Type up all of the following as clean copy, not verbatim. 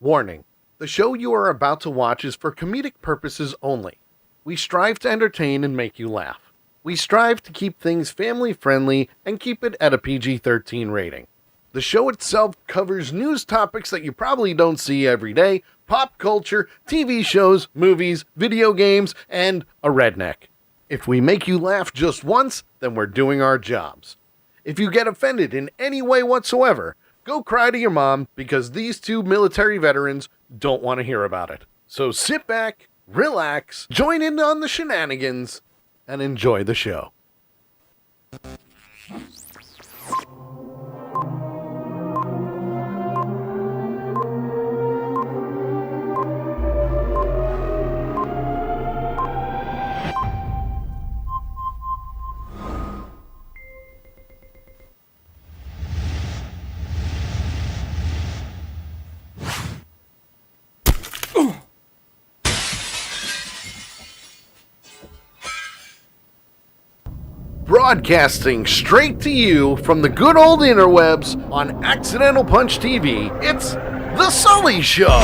Warning: the show you are about to watch is for comedic purposes only. We strive to entertain and make you laugh. We strive to keep things family friendly and keep it at a PG-13 rating. The show itself covers news topics that you probably don't see every day, pop culture, TV shows, movies, video games, and a redneck. If we make you laugh just once, then we're doing our jobs. If you get offended in any way whatsoever, go cry to your mom because these two military veterans don't want to hear about it. So sit back, relax, join in on the shenanigans, and enjoy the show. Broadcasting straight to you from the good old interwebs on Accidental Punch TV, it's The Sully Show.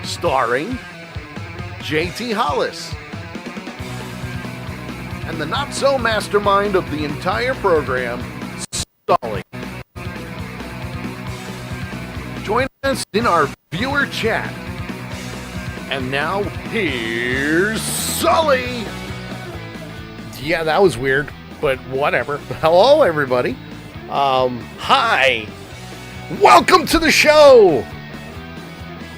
Starring JT Hollis and the not-so-mastermind of the entire program, Sully. Join us in our viewer chat. And now, here's Sully. Yeah, that was weird, but whatever. Hello, everybody. Hi. Welcome to the show.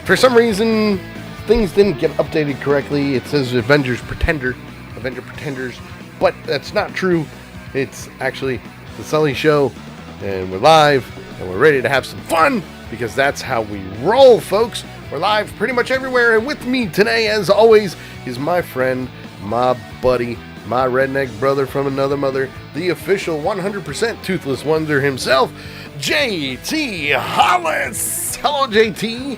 For some reason, things didn't get updated correctly. It says Avenger Pretenders, but that's not true. It's actually the Sully Show, and we're live, and we're ready to have some fun, because that's how we roll, folks. We're live pretty much everywhere, and with me today, as always, is my friend, my buddy, my redneck brother from another mother, the official 100% Toothless Wonder himself, JT Hollis. Hello, JT.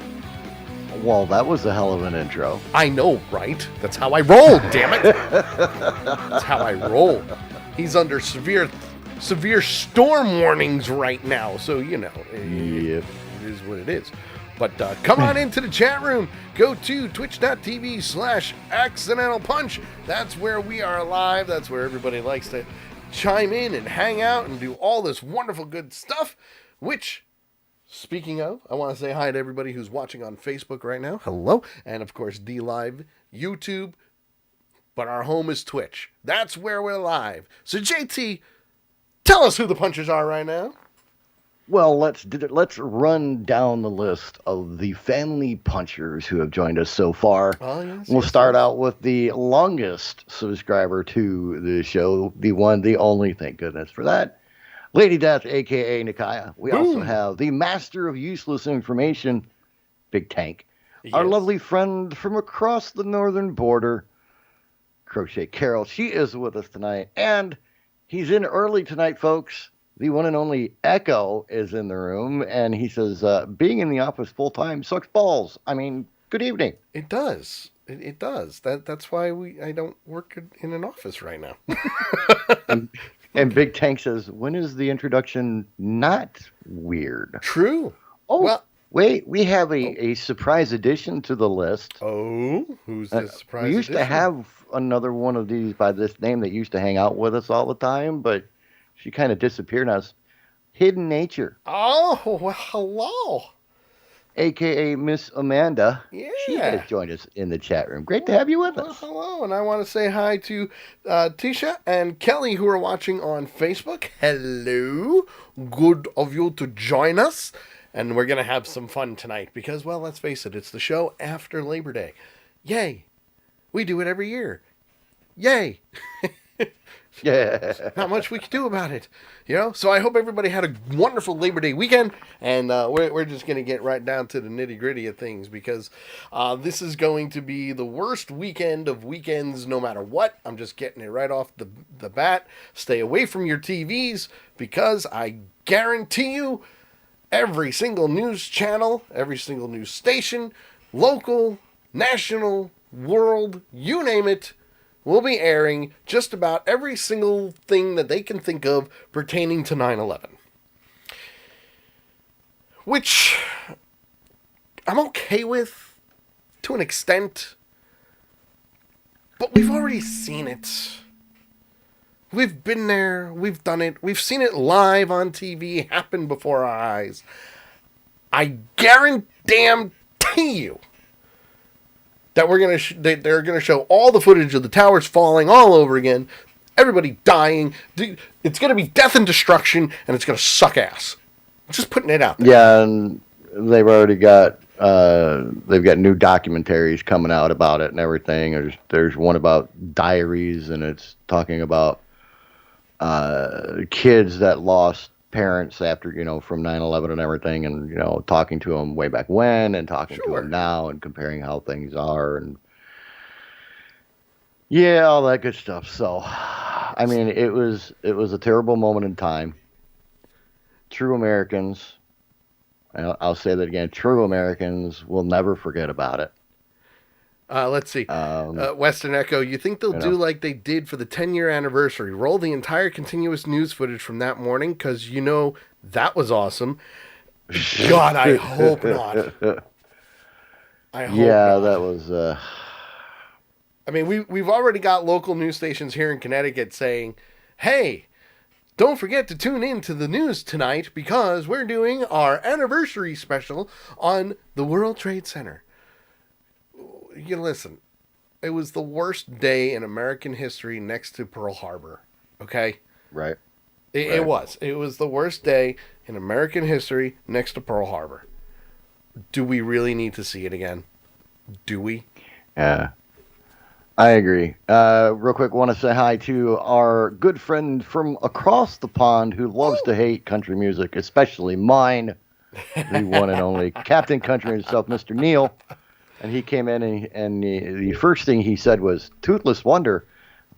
Well, that was a hell of an intro. I know, right? That's how I roll, damn it. That's how I roll. He's under severe storm warnings right now, so, you know, it is what it is. But come on into the chat room. Go to twitch.tv/accidental punch. That's where we are live. That's where everybody likes to chime in and hang out and do all this wonderful good stuff. Which, speaking of, I want to say hi to everybody who's watching on Facebook right now. Hello. And of course, D-Live, YouTube. But our home is Twitch. That's where we're live. So JT, tell us who the punchers are right now. Well, let's run down the list of the family punchers who have joined us so far. Oh, yes, we'll start out with the longest subscriber to the show, the one, the only, thank goodness for that, Lady Death, a.k.a. Nikaya. We also have the master of useless information, Big Tank. Yes. Our lovely friend from across the northern border, Crochet Carol. She is with us tonight, and he's in early tonight, folks. The one and only Echo is in the room, and he says, being in the office full-time sucks balls. I mean, good evening. It does. It does. That's why I don't work in an office right now. and Big Tank says, when is the introduction not weird? True. Oh, well, wait, we have a surprise addition to the list. Oh, who's the surprise We used addition? to have another one of these by this name that used to hang out with us all the time, but she kind of disappeared on us. Hidden Nature. Oh, well, hello. A.k.a. Miss Amanda. Yeah. She has joined us in the chat room. Great to have you with us. Hello, and I want to say hi to Tisha and Kelly who are watching on Facebook. Hello. Good of you to join us. And we're going to have some fun tonight because, well, let's face it, it's the show after Labor Day. Yay. We do it every year. Yay. Yeah. Not much we can do about it, you know? So I hope everybody had a wonderful Labor Day weekend, and we're just going to get right down to the nitty-gritty of things, because this is going to be the worst weekend of weekends no matter what. I'm just getting it right off the bat. Stay away from your TVs, because I guarantee you every single news channel, every single news station, local, national, world, you name it, will be airing just about every single thing that they can think of pertaining to 9/11. which I'm okay with to an extent, but we've already seen it. We've been there, we've done it, we've seen it live on TV happen before our eyes. I guarantee you that they're gonna show all the footage of the towers falling all over again, everybody dying. It's gonna be death and destruction, and it's gonna suck ass. Just putting it out there. Yeah, and they've already got new documentaries coming out about it and everything. There's one about diaries, and it's talking about kids that lost parents after, from 9/11 and everything, and, talking to them way back when and talking to them now and comparing how things are and yeah, all that good stuff. So, I mean, it was a terrible moment in time. True Americans, I'll say that again, true Americans will never forget about it. Let's see. Western Echo, you think they'll do like they did for the 10-year anniversary? Roll the entire continuous news footage from that morning, because that was awesome. God, I hope not. I hope not. That was... I mean, we've already got local news stations here in Connecticut saying, hey, don't forget to tune in to the news tonight because we're doing our anniversary special on the World Trade Center. Listen, it was the worst day in American history next to Pearl Harbor, okay? Right. It was. It was the worst day in American history next to Pearl Harbor. Do we really need to see it again? Do we? Yeah. I agree. Real quick, want to say hi to our good friend from across the pond who loves to hate country music, especially mine, the one and only Captain Country himself, Mr. Neil. And he came in and the first thing he said was, Toothless Wonder,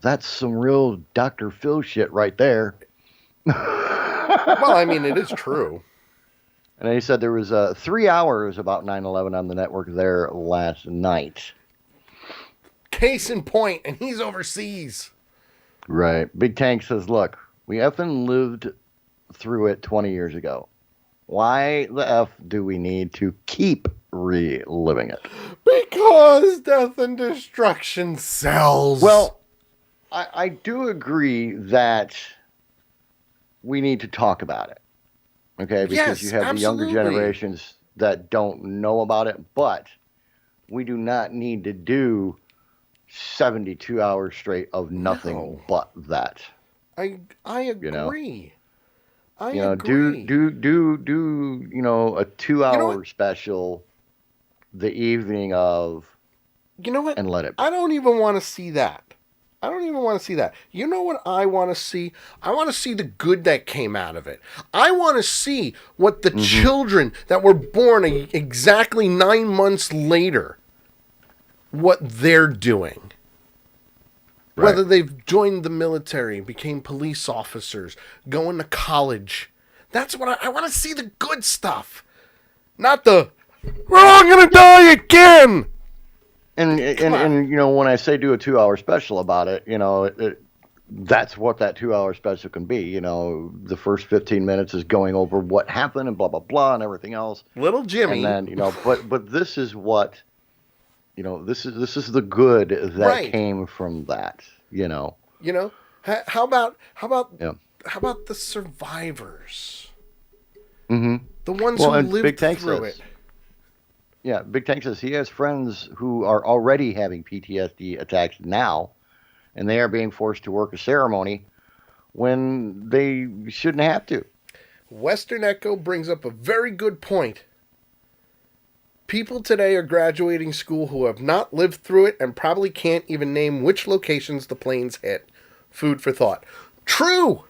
that's some real Dr. Phil shit right there. Well, I mean, it is true. And then he said there was 3 hours about 9/11 on the network there last night. Case in point, and he's overseas. Right. Big Tank says, look, we effing lived through it 20 years ago. Why the F do we need to keep reliving it? Because death and destruction sells. Well, I do agree that we need to talk about it. Okay? Because you have the younger generations that don't know about it, but we do not need to do 72 hours straight of nothing but that. I agree. I agree. Do a 2-hour special the evening of. You know what? And let it be. I don't even want to see that. You know what I want to see? I want to see the good that came out of it. I want to see what the children that were born exactly 9 months later, what they're doing. Right. Whether they've joined the military, became police officers, going to college. That's what I want to see, the good stuff. Not the, we're all going to die again. And when I say do a 2-hour special about it, that's what that 2-hour special can be. The first 15 minutes is going over what happened and blah, blah, blah, and everything else. Little Jimmy. And then, but this is what, this is the good that came from that, How about the survivors? Mm-hmm. The ones who lived through it. Yeah, Big Tank says he has friends who are already having PTSD attacks now, and they are being forced to work a ceremony when they shouldn't have to. Western Echo brings up a very good point. People today are graduating school who have not lived through it and probably can't even name which locations the planes hit. Food for thought. True!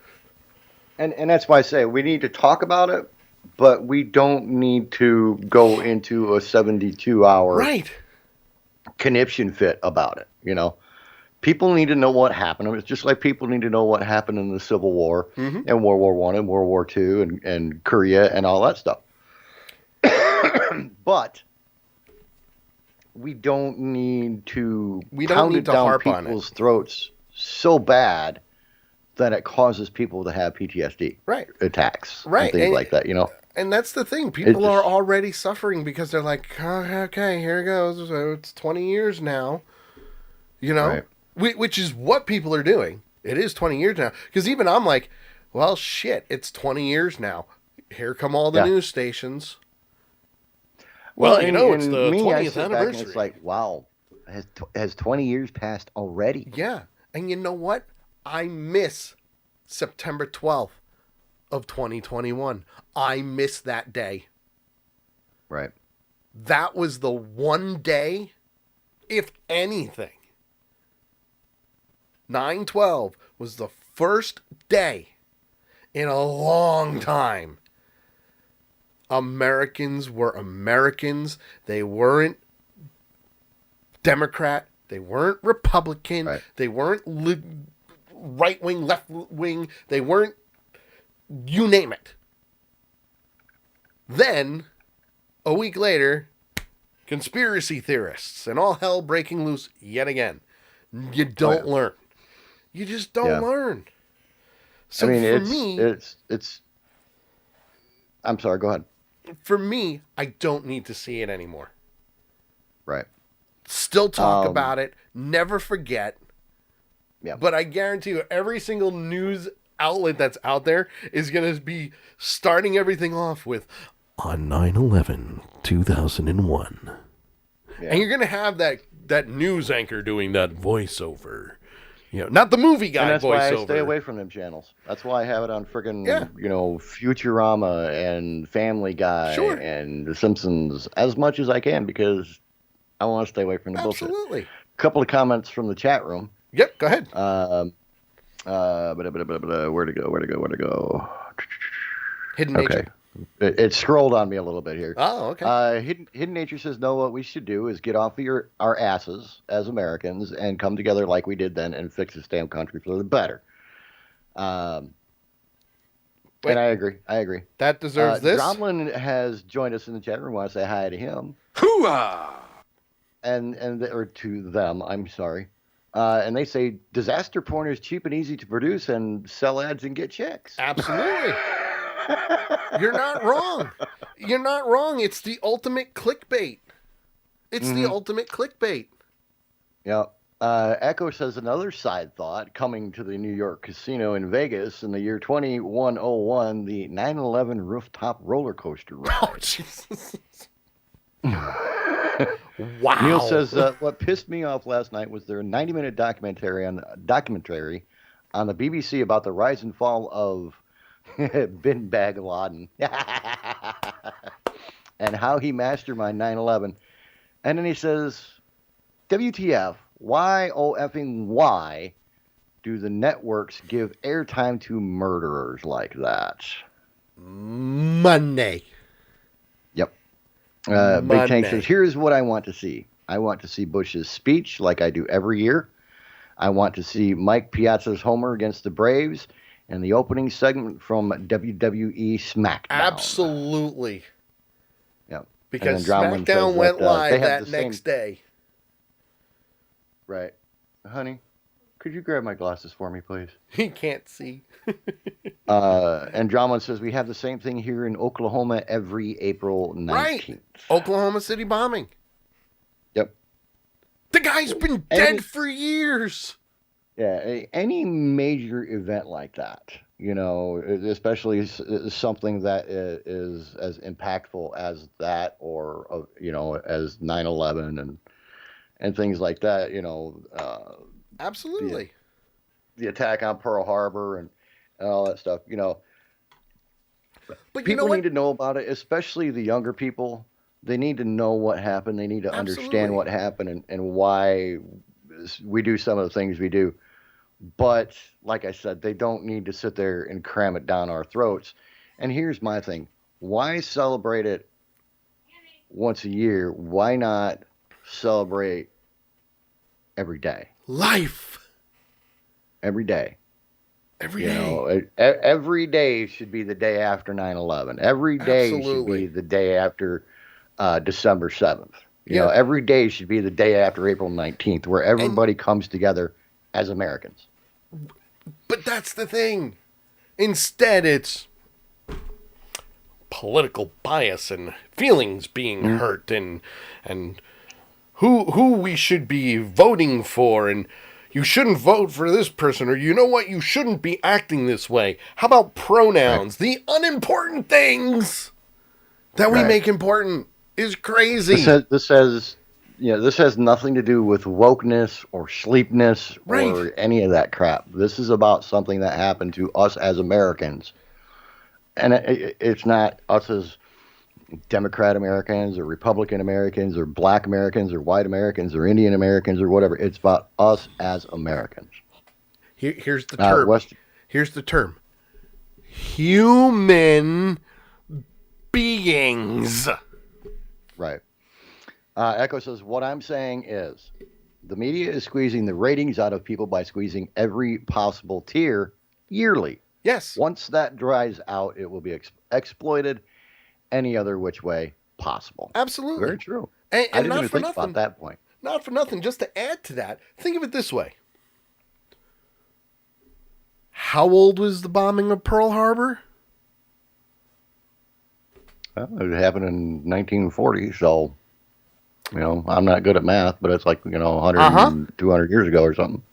And that's why I say we need to talk about it, but we don't need to go into a 72-hour conniption fit about it, People need to know what happened. It's just like people need to know what happened in the Civil War and World War I and World War II and Korea and all that stuff. But we don't need to pound it down people's throats so bad that it causes people to have PTSD attacks and things like that, And that's the thing. People It's are already suffering because they're like, oh, okay, here it goes. So it's 20 years now. You know? right. Which is what people are doing. It is 20 years now. Because even I'm like, well, shit, it's 20 years now. Here come all the Yeah. news stations. Well, Well, you know, it's and the me, I 20th sit back and it's anniversary. like, wow, has 20 years passed already? Yeah. And you know what? I miss September 12th of 2021. I miss that day. Right. That was the one day, if anything. 9/12 was the first day in a long time Americans were Americans. They weren't Democrat. They weren't Republican. Right. They weren't right wing, left wing. They weren't, you name it. Then, a week later, conspiracy theorists and all hell breaking loose yet again. You don't learn. You just don't learn. So I mean, for me, it's. I'm sorry. Go ahead. For me, I don't need to see it anymore. Right. Still talk about it. Never forget. Yeah. But I guarantee you, every single news outlet that's out there is going to be starting everything off with, on 9/11, 2001. Yeah. And you're going to have that news anchor doing that voiceover. You know, not the movie guy And that's voiceover. why I stay away from them channels. That's why I have it on friggin', Yeah. Futurama and Family Guy Sure. and The Simpsons as much as I can because I want to stay away from the bullshit. Absolutely. A couple of comments from the chat room. Yep, go ahead. Where to go? Hidden Nature. Okay. It scrolled on me a little bit here. Oh, okay. Hidden Nature says, no, what we should do is get off our asses as Americans and come together like we did then and fix this damn country for the better. And I agree. That deserves this. Dromlin has joined us in the chat room. I want to say hi to him. Hooah! Or to them, I'm sorry. And they say disaster porn is cheap and easy to produce and sell ads and get checks. Absolutely. You're not wrong. You're not wrong. It's the ultimate clickbait. It's the ultimate clickbait. Yeah. Echo says another side thought coming to the New York casino in Vegas in the year 2101, the 9/11 rooftop roller coaster ride. Oh, Jesus. Wow. Neil says what pissed me off last night was their 90-minute documentary on the BBC about the rise and fall of Bin Laden and how he masterminded 9/11. And then he says, WTF, why, oh effing why, do the networks give airtime to murderers like that? Money. Yep. Big Tank says, here's what I want to see. I want to see Bush's speech like I do every year. I want to see Mike Piazza's homer against the Braves and the opening segment from WWE SmackDown. Absolutely. Yep. Because SmackDown went live that next day. Right. Honey, could you grab my glasses for me, please? He can't see. And Drama says we have the same thing here in Oklahoma every April 19th. Right. Oklahoma City bombing. Yep. The guy's been dead for years. Yeah, any major event like that, especially something that is as impactful as that or, as 9/11 and things like that, Absolutely. The attack on Pearl Harbor and all that stuff, But people need to know about it, especially the younger people. They need to know what happened. They need to understand what happened and why we do some of the things we do. But like I said, they don't need to sit there and cram it down our throats. And here's my thing. Why celebrate it once a year? Why not celebrate every day? Life. Every day. Every day. Every day should be the day after 9/11. Every day should be the day after December 7th. Every day should be the day after April 19th, where everybody comes together as Americans. But that's the thing. Instead, it's political bias and feelings being hurt and who we should be voting for, and you shouldn't vote for this person, or you know what, you shouldn't be acting this way. How about pronouns? The unimportant things that we make important is crazy. This has nothing to do with wokeness or sleepness or any of that crap. This is about something that happened to us as Americans. And it's not us as Democrat Americans or Republican Americans or Black Americans or white Americans or Indian Americans or whatever. It's about us as Americans. Here's the term. Here's the term. Human beings. Right. Echo says, what I'm saying is the media is squeezing the ratings out of people by squeezing every possible tier yearly. Yes. Once that dries out, it will be exploited any other which way possible. Absolutely. Very true. And I didn't not even for think nothing. about that point. Not for nothing. Just to add to that, think of it this way. How old was the bombing of Pearl Harbor? Well, it happened in 1940, so, I'm not good at math, but it's like, 100, 200 years ago or something.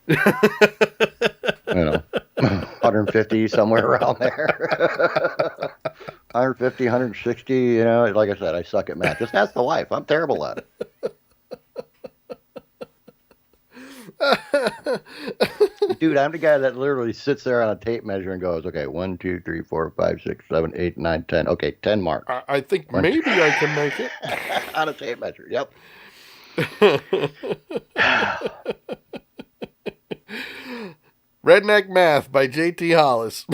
150, somewhere around there. 150, 160, like I said, I suck at math. Just ask the wife. I'm terrible at it. Dude, I'm the guy that literally sits there on a tape measure and goes, okay, 1, 2, 3, 4, 5, 6, 7, 8, 9, 10. Okay, 10 marks. I think maybe I can make it. On a tape measure, yep. Redneck Math by J.T. Hollis.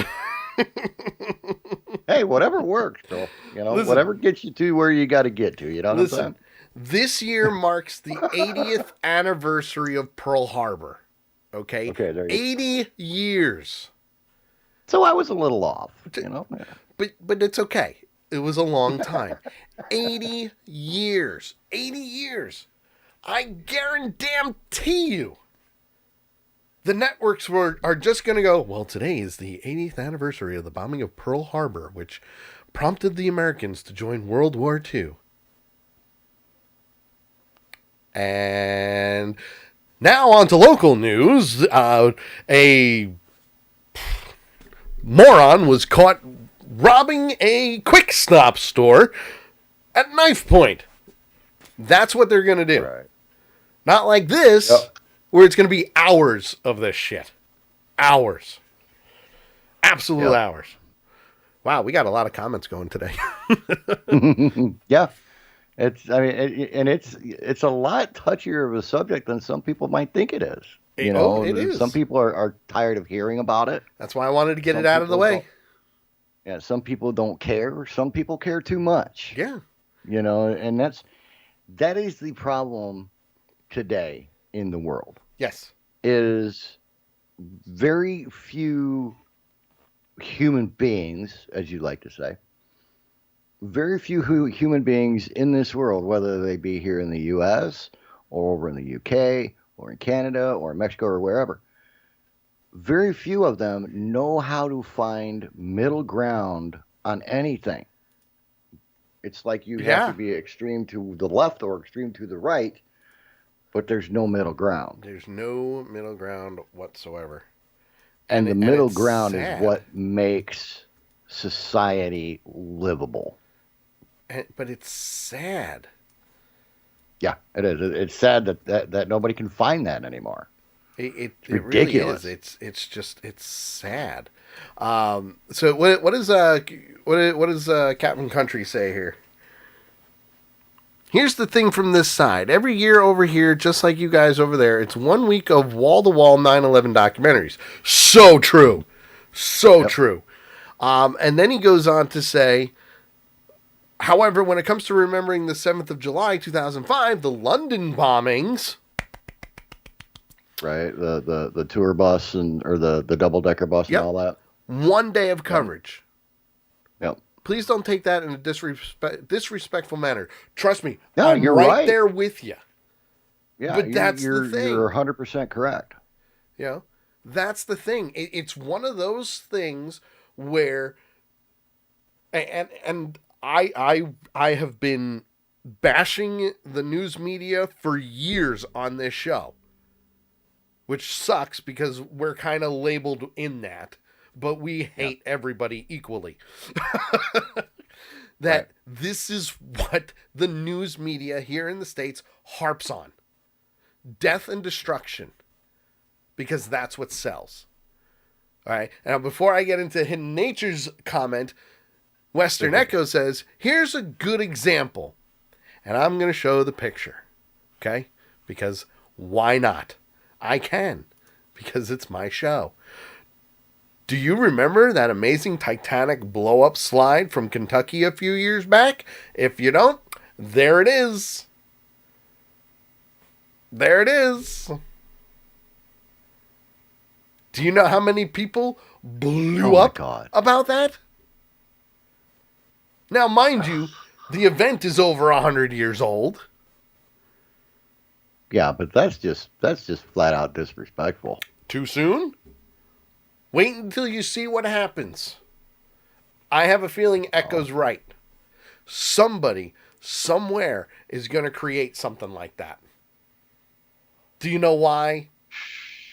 Hey, whatever works, Phil. Listen, whatever gets you to where you got to get to. You know what I'm saying? This year marks the 80th anniversary of Pearl Harbor. Okay? Okay, there you 80 years. So I was a little off, But it's okay. It was a long time. 80 years. 80 years. I guarantee you the networks are just going to go, well, today is the 80th anniversary of the bombing of Pearl Harbor, which prompted the Americans to join World War II. And now on to local news. A moron was caught robbing a Quick Stop store at knife point. That's what they're going to do. Right. Not like this, where it's going to be hours of this shit. Hours. Absolute hours. Wow, we got a lot of comments going today. Yeah. It's a lot touchier of a subject than some people might think it is. It is. Some people are tired of hearing about it. That's why I wanted to get it out of the way. Yeah, some people don't care. Some people care too much. Yeah. And that is the problem today in the world. Yes. Is very few human beings, as you like to say, very few human beings in this world, whether they be here in the U.S. or over in the UK or in Canada or Mexico or wherever, very few of them know how to find middle ground on anything. It's like you have to be extreme to the left or extreme to the right, but there's no middle ground. There's no middle ground whatsoever. And the middle ground is what makes society livable. But it's sad. Yeah, it is. It's sad that nobody can find that anymore. It really is. It's sad. So what does Captain Country say here? Here's the thing from this side. Every year over here, just like you guys over there, it's 1 week of wall-to-wall 9/11 documentaries. So true. So true. And then he goes on to say, however, when it comes to remembering the 7th of July, 2005, the London bombings... Right, the tour bus or the double-decker bus and all that. 1 day of coverage. Yep. Please don't take that in a disrespectful manner. Trust me, no, I'm you're right there with you. Yeah, but that's the thing. You're 100% correct. That's the thing. It's one of those things where, and I have been bashing the news media for years on this show, which sucks because we're kind of labeled in that, but we hate everybody equally. That this is what the news media here in the States harps on. Death and destruction. Because that's what sells. All right. Now, before I get into Hidden Nature's comment, Western Echo says, here's a good example. And I'm going to show the picture. Okay? Because why not? I can. Because it's my show. Do you remember that amazing Titanic blow-up slide from Kentucky a few years back? If you don't, there it is. There it is. Do you know how many people blew up about that? Now, mind you, the event is over 100 years old. Yeah, but that's just flat out disrespectful. Too soon? Wait until you see what happens. I have a feeling Echo's right. Somebody, somewhere, is going to create something like that. Do you know why?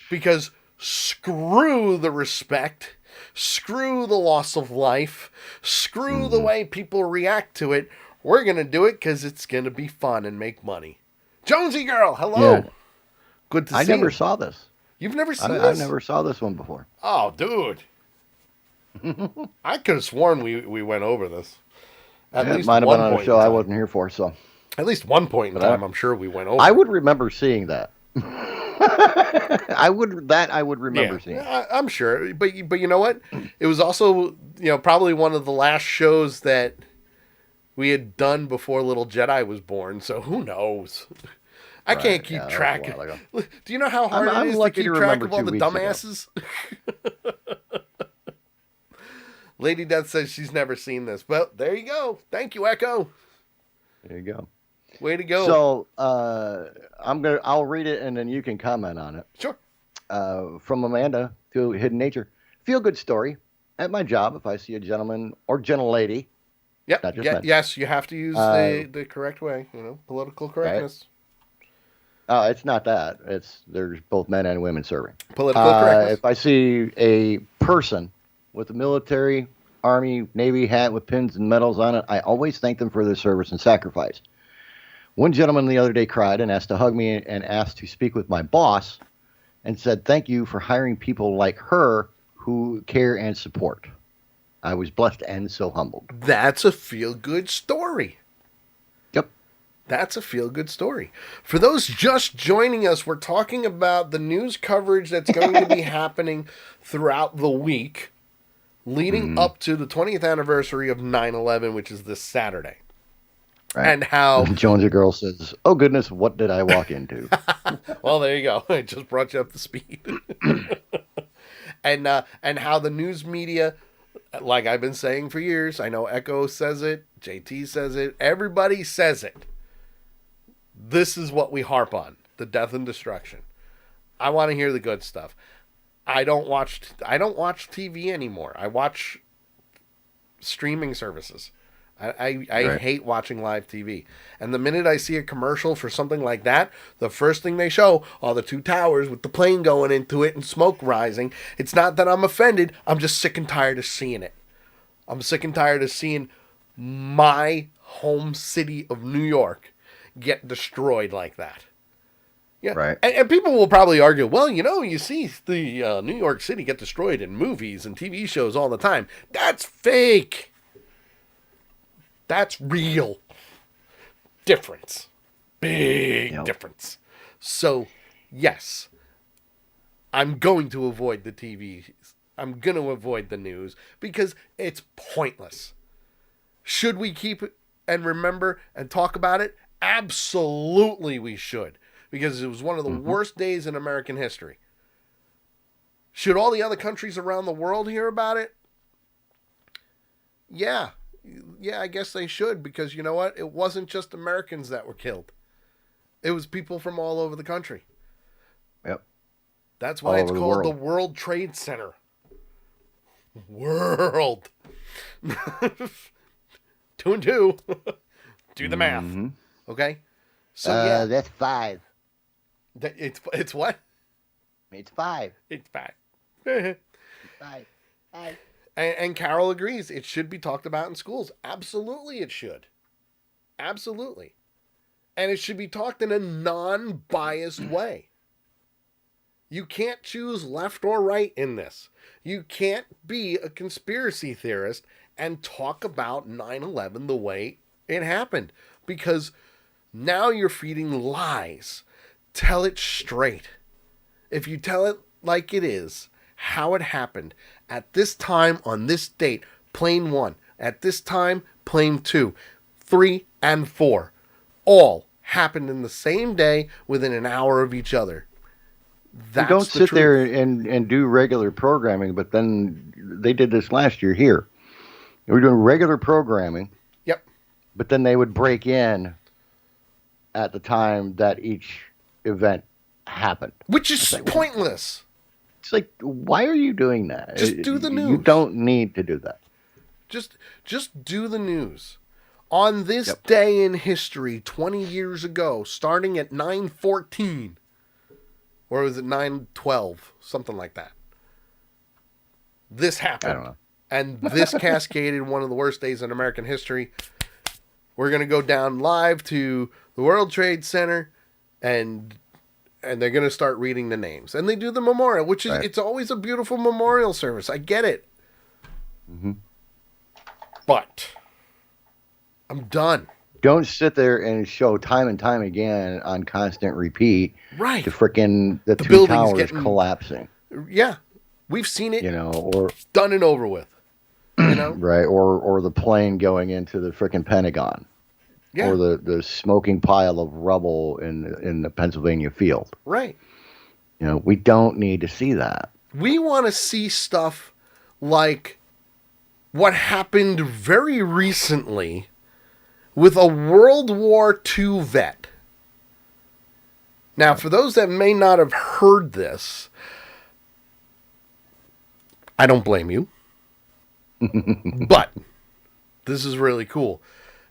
Because screw the respect, screw the loss of life, screw the way people react to it. We're going to do it because it's going to be fun and make money. Jonesy girl, hello. Yeah. Good to see you. I never saw this. You've never seen this? I never saw this one before. Oh, dude. I could have sworn we went over this. It might have been on a show I wasn't here for, so. At least one point in time, I'm sure we went over. I would remember seeing that. I would remember seeing. I'm sure, but you know what? It was also probably one of the last shows that we had done before Little Jedi was born. So who knows? I can't keep track. Do you know how hard it is to keep track of all the dumbasses? Lady Death says she's never seen this. Well, there you go. Thank you, Echo. There you go. Way to go. So I'll read it and then you can comment on it. Sure. From Amanda to Hidden Nature. Feel good story. At my job, if I see a gentleman or gentlelady. Yep. Yes, you have to use the correct way. Political correctness. Right? It's not that. There's both men and women serving. Political correctness. If I see a person with a military, Army, Navy hat with pins and medals on it, I always thank them for their service and sacrifice. One gentleman the other day cried and asked to hug me and asked to speak with my boss and said, thank you for hiring people like her who care and support. I was blessed and so humbled. That's a feel-good story. Yep. That's a feel-good story. For those just joining us, we're talking about the news coverage that's going to be happening throughout the week leading up to the 20th anniversary of 9/11, which is this Saturday. Right. And how Jonesy Girl says, oh goodness, what did I walk into? Well, there you go. I just brought you up to speed. And how the news media, like I've been saying for years, I know Echo says it, JT says it, everybody says it. This is what we harp on, the death and destruction. I want to hear the good stuff. I don't watch TV anymore. I watch streaming services. I hate watching live TV. And the minute I see a commercial for something like that, the first thing they show are the two towers with the plane going into it and smoke rising. It's not that I'm offended. I'm just sick and tired of seeing it. I'm sick and tired of seeing my home city of New York get destroyed like that. Yeah, right. And people will probably argue, well, you see the New York City get destroyed in movies and TV shows all the time. That's fake. That's real. Difference. Big difference. So, yes, I'm going to avoid the TV. I'm going to avoid the news because it's pointless. Should we keep it and remember and talk about it? Absolutely we should. Because it was one of the worst days in American history. Should all the other countries around the world hear about it? Yeah, I guess they should, because you know what? It wasn't just Americans that were killed. It was people from all over the country. Yep. That's why it's called the World Trade Center. World. 2 and 2. Do the math. Mm-hmm. Okay? So yeah, That's 5. it's what? It's 5. It's 5. 5. 5. And Carol agrees. It should be talked about in schools. Absolutely, it should. Absolutely. And it should be talked in a non-biased way. You can't choose left or right in this. You can't be a conspiracy theorist and talk about 9/11 the way it happened. Because now you're feeding lies. Tell it straight. If you tell it like it is, how it happened, at this time, on this date, plane 1, at this time, plane 2, 3, and 4, all happened in the same day within an hour of each other. You don't sit there and do regular programming, but then they did this last year here. They were doing regular programming. Yep. But then they would break in at the time that each event happened. Which is pointless. It's like, why are you doing that? Just do the news. You don't need to do that. Just do the news. On this day in history, 20 years ago, starting at 9:14, or was it 9:12, something like that. This happened. I don't know. And this cascaded one of the worst days in American history. We're going to go down live to the World Trade Center, and they're going to start reading the names. And they do the memorial, which is, it's always a beautiful memorial service. I get it. Mm-hmm. But I'm done. Don't sit there and show time and time again on constant repeat. Right. The two towers collapsing. Yeah. We've seen it. Or done and over with. Right. Or the plane going into the frickin' Pentagon. Yeah. Or the smoking pile of rubble in the Pennsylvania field. Right. We don't need to see that. We want to see stuff like what happened very recently with a World War II vet. Now, for those that may not have heard this, I don't blame you. But this is really cool.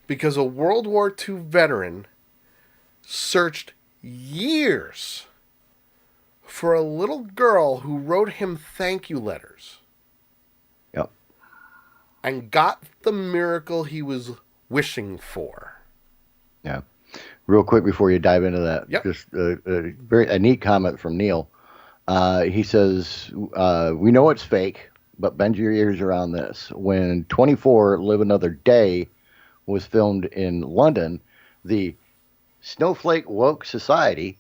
Because a World War II veteran searched years for a little girl who wrote him thank you letters. Yep. And got the miracle he was wishing for. Yeah. Real quick before you dive into that, just a neat comment from Neil. He says, we know it's fake, but bend your ears around this. When 24 Live Another Day was filmed in London, the Snowflake Woke Society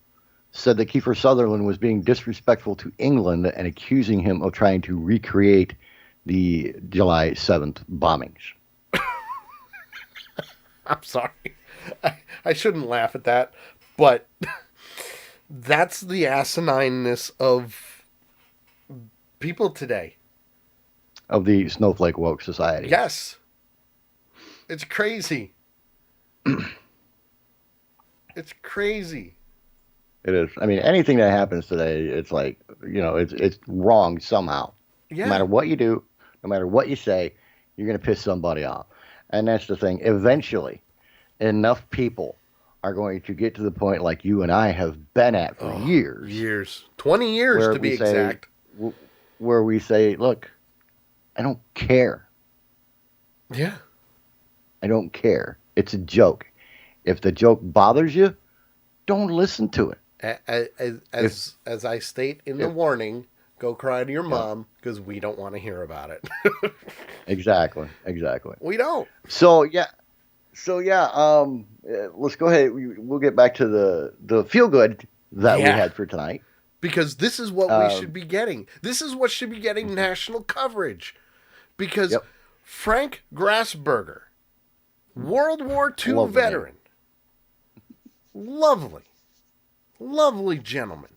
said that Kiefer Sutherland was being disrespectful to England and accusing him of trying to recreate the July 7th bombings. I'm sorry. I shouldn't laugh at that, but that's the asinineness of people today. Of the Snowflake Woke Society. Yes. It's crazy. It's crazy. It is. I mean, anything that happens today, it's like, it's wrong somehow. Yeah. No matter what you do, no matter what you say, you're going to piss somebody off. And that's the thing. Eventually, enough people are going to get to the point like you and I have been at for years. Years. 20 years to be exact. Where we say, look, I don't care. Yeah. I don't care. It's a joke. If the joke bothers you, don't listen to it. As I state in the warning, go cry to your mom because we don't want to hear about it. Exactly. We don't. So let's go ahead. We'll get back to the feel good that we had for tonight. Because this is what we should be getting. This is what should be getting national coverage. Because Frank Grassberger, World War II veteran, lovely gentleman,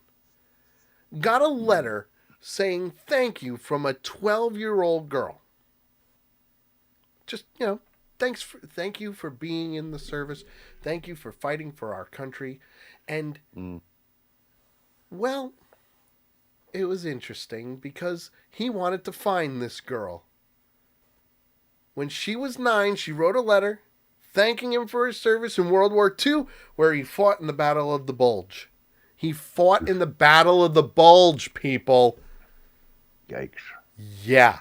got a letter saying thank you from a 12-year-old girl. Just, thank you for being in the service. Thank you for fighting for our country. And, well, it was interesting because he wanted to find this girl. When she was 9, she wrote a letter thanking him for his service in World War II, where he fought in the Battle of the Bulge. He fought in the Battle of the Bulge, people. Yikes. Yeah.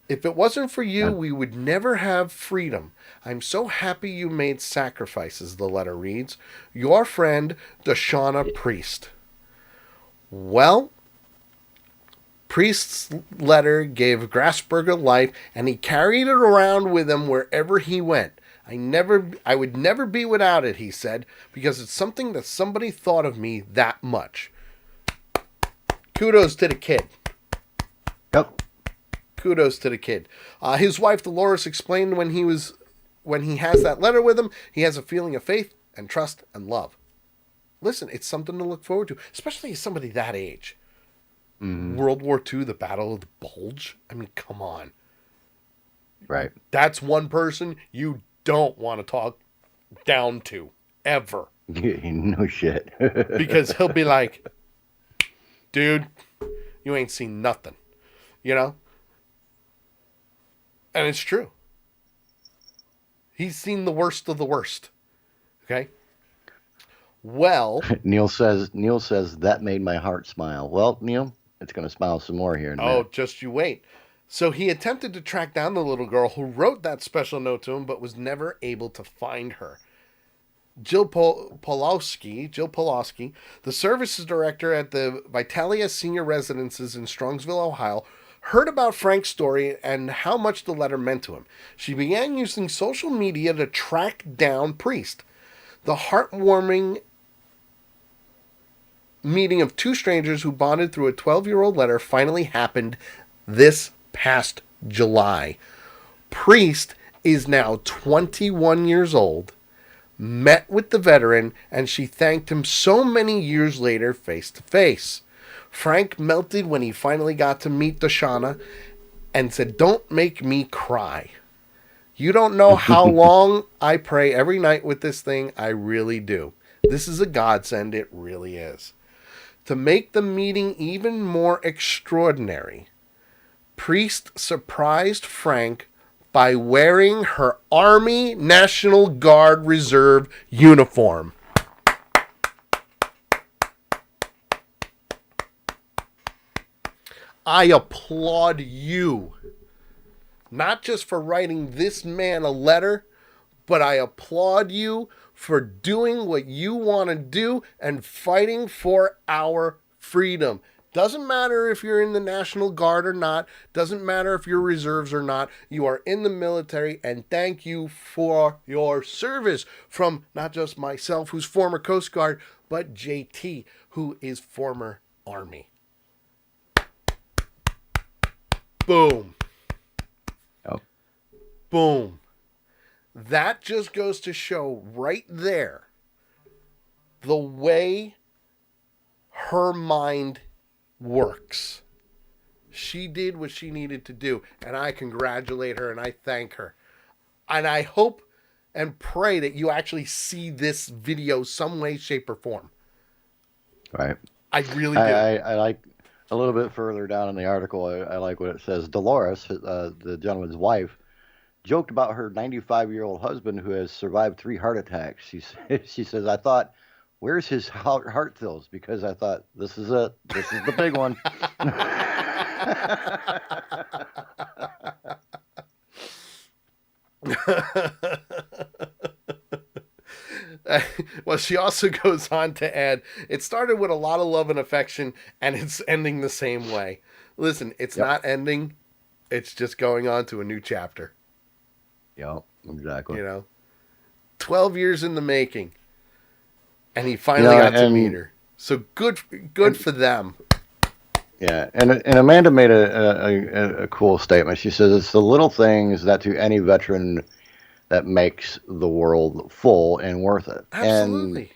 If it wasn't for you, Yeah. we would never have freedom. I'm so happy you made sacrifices, the letter reads. Your friend, Deshauna Priest. Well, Priest's letter gave Grasberg a life, and he carried it around with him wherever he went. I would never be without it, he said, because it's something that somebody thought of me that much. Kudos to the kid. Yep. Kudos to the kid. His wife Dolores explained when he has that letter with him, he has a feeling of faith and trust and love. Listen, it's something to look forward to, especially as somebody that age. Mm-hmm. World War II, the Battle of the Bulge. I mean, come on. Right. That's one person you don't want to talk down to, ever. No shit. Because he'll be like, dude, you ain't seen nothing. You know? And it's true. He's seen the worst of the worst. Okay? Well, Neil says that made my heart smile. Well, Neil, it's going to smile some more here in a minute. just you wait. So he attempted to track down the little girl who wrote that special note to him, but was never able to find her. Jill Pawlowski, the services director at the Vitalia Senior Residences in Strongsville, Ohio, heard about Frank's story and how much the letter meant to him. She began using social media to track down Priest. The heartwarming meeting of two strangers who bonded through a 12-year-old letter finally happened this past July. Priest is now 21 years old, met with the veteran, and she thanked him so many years later face to face. Frank melted when he finally got to meet Deshauna and said, "Don't make me cry. You don't know how long I pray every night with this thing. I really do. This is a godsend. It really is." To make the meeting even more extraordinary, Priest surprised Frank by wearing her Army National Guard Reserve uniform. I applaud you. Not just for writing this man a letter, but I applaud you for doing what you want to do and fighting for our freedom. Doesn't matter if you're in the National Guard or not. Doesn't matter if you're reserves or not. You are in the military, and thank you for your service. From not just myself, who's former Coast Guard, but JT, who is former Army. Boom. Oh. Boom. That just goes to show right there the way her mind works. She did what she needed to do, and I congratulate her and I thank her. And I hope and pray that you actually see this video some way, shape, or form. Right. I really do. I like a little bit further down in the article. I like what it says. Dolores, the gentleman's wife, joked about her 95-year-old husband who has survived 3 heart attacks. She says, "I thought, where's his heart fills? Because I thought, this is it. This is the big one." Well, she also goes on to add, "It started with a lot of love and affection, and it's ending the same way." Listen, it's not ending. It's just going on to a new chapter. Yeah, exactly. 12 years in the making. And he finally got to meet her. So good for them. Yeah, and Amanda made a cool statement. She says it's the little things that to any veteran that makes the world full and worth it. Absolutely.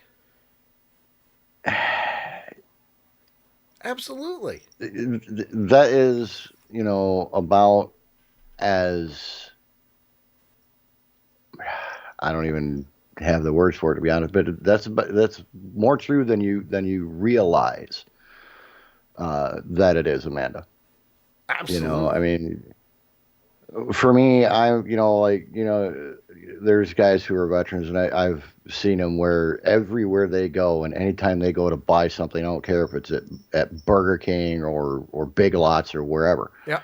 Absolutely. That is, about as, I don't even have the words for it, to be honest, but that's more true than you realize that it is, Amanda. Absolutely. I mean, For me, there's guys who are veterans, and I've seen them where everywhere they go, and anytime they go to buy something, I don't care if it's at Burger King or Big Lots or wherever. Yeah.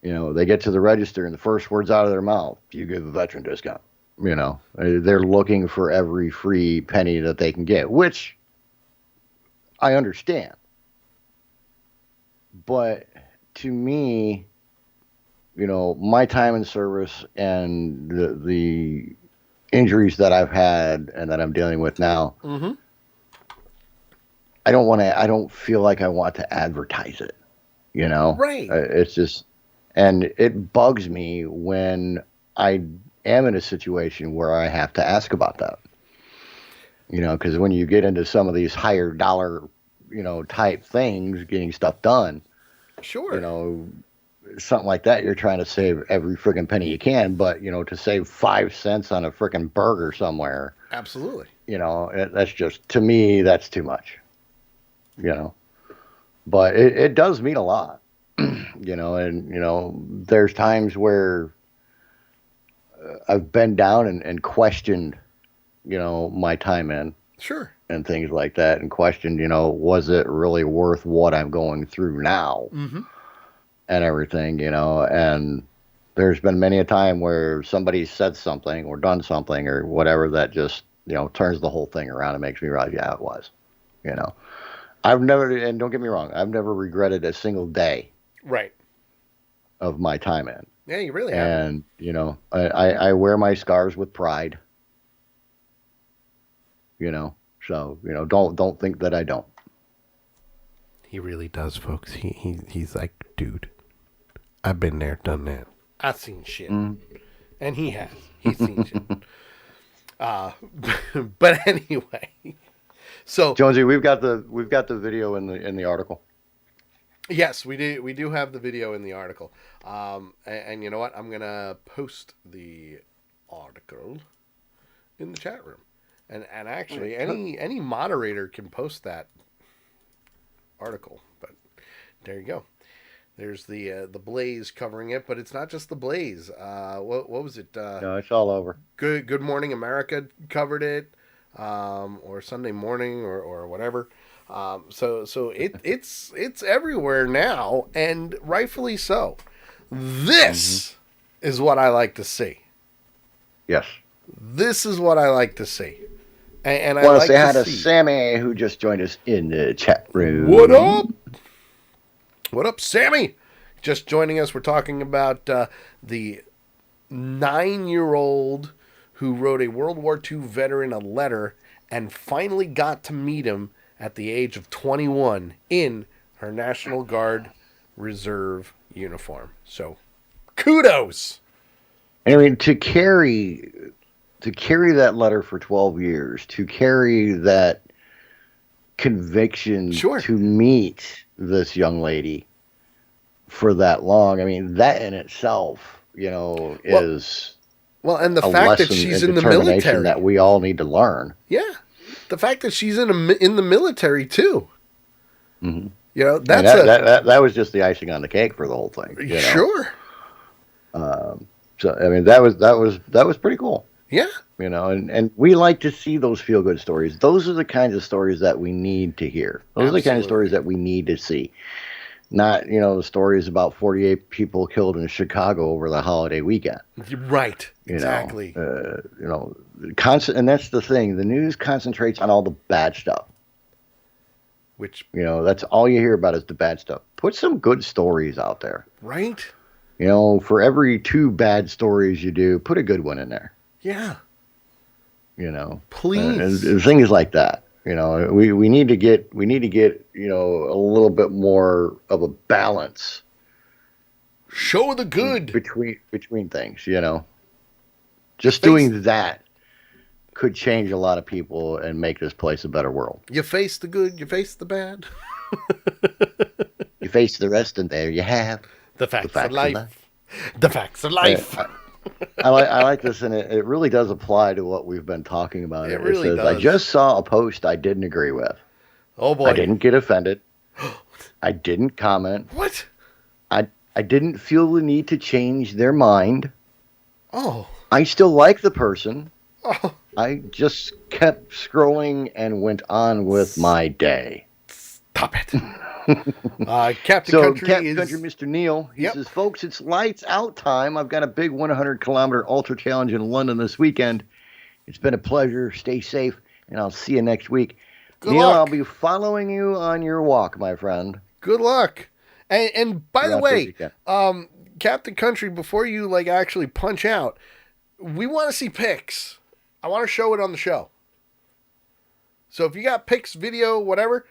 They get to the register, and the first words out of their mouth, "You give a veteran discount." They're looking for every free penny that they can get, which I understand. But to me, my time in service and the injuries that I've had and that I'm dealing with now, Mm-hmm. I don't feel like I want to advertise it, Right. It's just, and it bugs me when I am in a situation where I have to ask about that, because when you get into some of these higher dollar, type things, getting stuff done, Sure. Something like that, you're trying to save every freaking penny you can, but to save 5 cents on a freaking burger somewhere, Absolutely. that's just, to me, that's too much, but it does mean a lot, and there's times where I've been down and questioned, my time in Sure. and things like that, and questioned, was it really worth what I'm going through now? Mm-hmm. And everything, and there's been many a time where somebody said something or done something or whatever that just, turns the whole thing around and makes me realize, yeah, it was, I've never, and don't get me wrong, I've never regretted a single day Right. of my time in. Yeah, you really have. And, I wear my scars with pride, so, don't think that I don't. He really does, folks. He's like, dude, I've been there, done that. I've seen shit. And he has. He's seen shit. But anyway. So Jonesy, we've got the video in the article. yes, we do have the video in the article. And you know what? I'm gonna post the article in the chat room. And actually any moderator can post that article. But there you go. There's the Blaze covering it, but it's not just the Blaze. What was it? No, it's all over. Good Morning America covered it, or Sunday Morning or whatever. So it's everywhere now, and rightfully so. This is what I like to see. Yes. This is what I like to see. And I want like to say hi to to see. Sammy, who just joined us in the chat room. What up? What up, Sammy? Just joining us. We're talking about the 9-year-old who wrote a World War II veteran a letter and finally got to meet him at the age of 21 in her National Guard Reserve uniform. So, kudos. I mean, to carry that letter for 12 years, to carry that conviction, Sure, to meet this young lady for that long. I mean, that in itself, is well, and the a fact that lesson she's in in the determination military, that we all need to learn. yeah, the fact that she's in the military too. Mm-hmm. That's that was just the icing on the cake for the whole thing. Sure. So I mean, that was pretty cool. Yeah. And we like to see those feel good stories. Those are the kinds of stories that we need to hear. Those are the kind of stories that we need to see. Not, the stories about 48 people killed in Chicago over the holiday weekend. Right. Exactly. And that's the thing. The news concentrates on all the bad stuff. Which, that's all you hear about is the bad stuff. Put some good stories out there. Right. For every 2 bad stories you do, put a good one in there. Yeah. Please. And things like that. We need to get a little bit more of a balance. Show the good between things. Just doing that could change a lot of people and make this place a better world. You face the good, you face the bad. You face the rest, and there you have the facts of life. The facts of life. I like this, and it really does apply to what we've been talking about. It really says, does. I just saw a post I didn't agree with. Oh boy! I didn't get offended. I didn't comment. What? I didn't feel the need to change their mind. Oh. I still like the person. Oh. I just kept scrolling and went on with my day. Stop it. Captain So, Country Captain is... Country, Mr. Neil, he Yep. says, folks, it's lights out time. I've got a big 100-kilometer ultra challenge in London this weekend. It's been a pleasure. Stay safe, and I'll see you next week. Good Neil, luck. I'll be following you on your walk, my friend. Good luck. And by the way, weekend. Captain Country, before you like actually punch out, we want to see pics. I want to show it on the show. So if you got pics, video, whatever,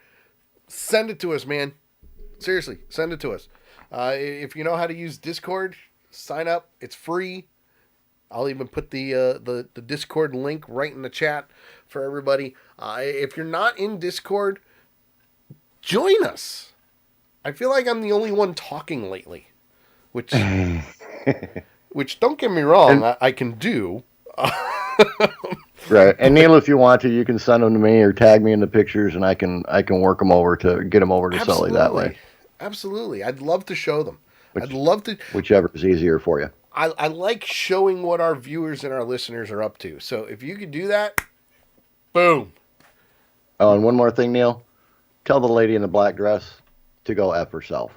send it to us, man. Seriously, send it to us. If you know how to use Discord, sign up. It's free. I'll even put the Discord link right in the chat for everybody. If you're not in Discord, join us. I feel like I'm the only one talking lately, which don't get me wrong, I can do. Right, and Neil, if you want to, you can send them to me or tag me in the pictures, and I can work them over to get them over to Sully that way. Absolutely, I'd love to show them. I'd love to. Whichever is easier for you. I like showing what our viewers and our listeners are up to. So if you could do that, boom. Oh, and one more thing, Neil. Tell the lady in the black dress to go F herself.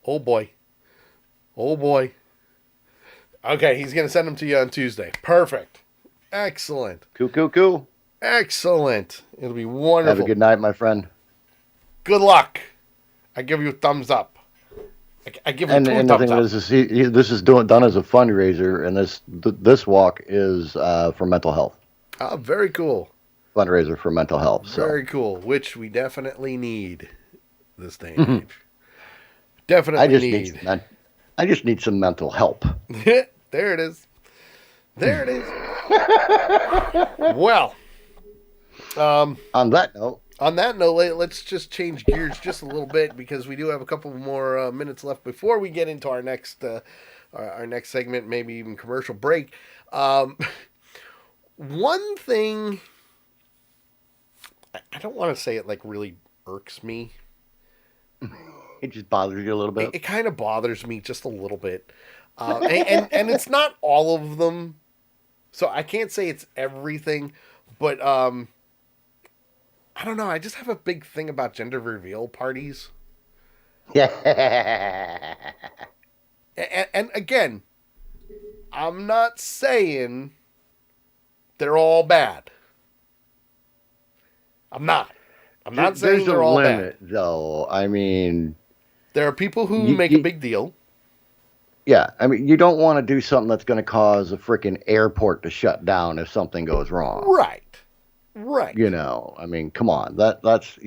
Oh, boy. Oh, boy. Okay, he's going to send them to you on Tuesday. Perfect. Excellent. Cool. Excellent. It'll be wonderful. Have a good night, my friend. Good luck. I give you a thumbs up. I give you two thumbs up. And the thing is, this is done as a fundraiser, and this walk is for mental health. Oh, very cool. Fundraiser for mental health. So. Very cool, which we definitely need this day and age. Definitely I just need some mental help. There it is. Well, on that note, let's just change gears just a little bit because we do have a couple more minutes left before we get into our next segment, maybe even commercial break. One thing, I don't want to say it like really irks me. It just bothers you a little bit. It kind of bothers me just a little bit, and it's not all of them, so I can't say it's everything, but I don't know. I just have a big thing about gender reveal parties. Yeah. And again, I'm not saying they're all bad. I'm not saying they're all bad. Though. I mean, there are people who make a big deal. Yeah, I mean, you don't want to do something that's going to cause a freaking airport to shut down if something goes wrong. Right. You know, I mean, come on. That's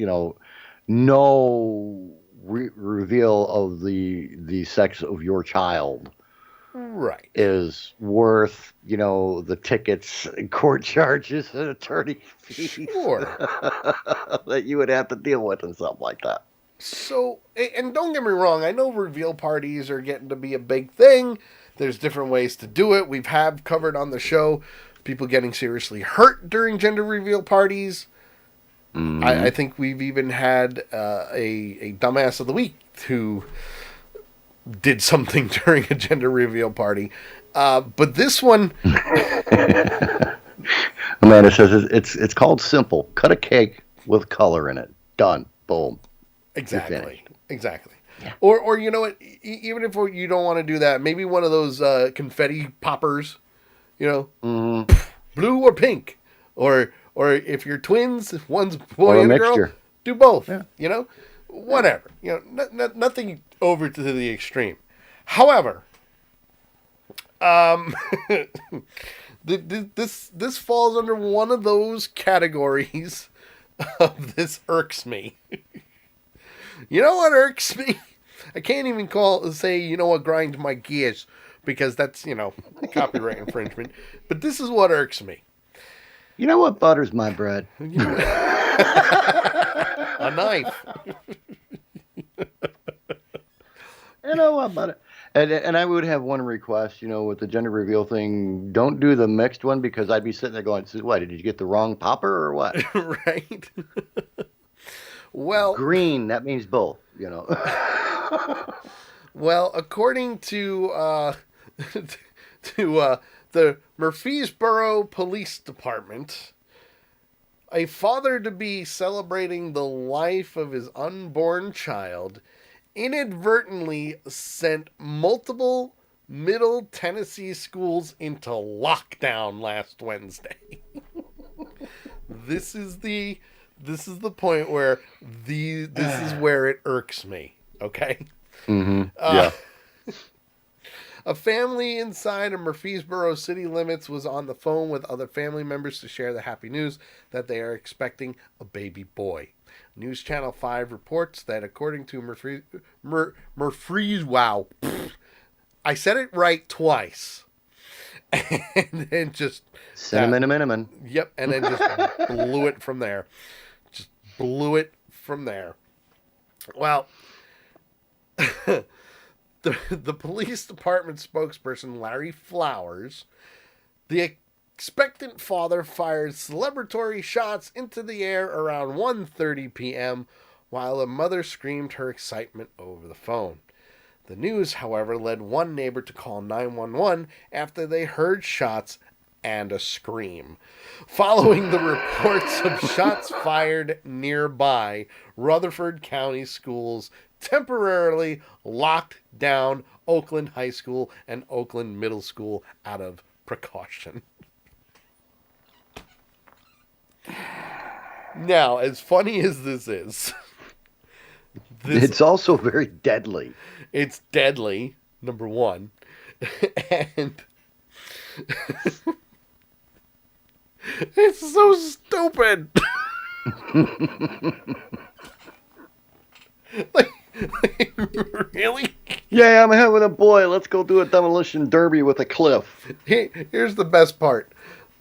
no reveal of the sex of your child. Right. Is worth, the tickets, court charges, and attorney fees. Sure. that you would have to deal with and something like that. So, and don't get me wrong, I know reveal parties are getting to be a big thing. There's different ways to do it. We've covered on the show people getting seriously hurt during gender reveal parties. Mm-hmm. I think we've even had a dumbass of the week who did something during a gender reveal party. But this one... Amanda says it's called simple. Cut a cake with color in it. Done. Boom. Exactly. Yeah. Or you know what? Even if you don't want to do that, maybe one of those confetti poppers, blue or pink, or if you're twins, one's boy and a girl, do both. Yeah. Whatever. Nothing over to the extreme. However, this falls under one of those categories of this irks me. You know what irks me? I can't even say what grinds my gears, because that's, copyright infringement. But this is what irks me. You know what butters my bread? A knife. You know what butter? And I would have one request, with the gender reveal thing. Don't do the mixed one, because I'd be sitting there going, so what, did you get the wrong popper or what? Right. Well, green, that means both. you know. Well, according to the Murfreesboro Police Department, a father to be celebrating the life of his unborn child inadvertently sent multiple Middle Tennessee schools into lockdown last Wednesday. This is the point where this is where it irks me. Okay. Mm-hmm. Yeah. A family inside of Murfreesboro city limits was on the phone with other family members to share the happy news that they are expecting a baby boy. News Channel 5 reports that according to wow. I said it right twice. And then just... Cinnamon. Yep, and then just blew it from there. Just blew it from there. Well... The police department spokesperson, Larry Flowers, the expectant father fired celebratory shots into the air around 1:30 p.m. while a mother screamed her excitement over the phone. The news, however, led one neighbor to call 911 after they heard shots and a scream. Following the reports of shots fired nearby, Rutherford County schools temporarily locked down Oakland High School and Oakland Middle School out of precaution. Now, as funny as this is, it's also very deadly. It's deadly, number one. And it's so stupid. like, really? Yeah, I'm having a boy. Let's go do a demolition derby with a cliff. Here's the best part.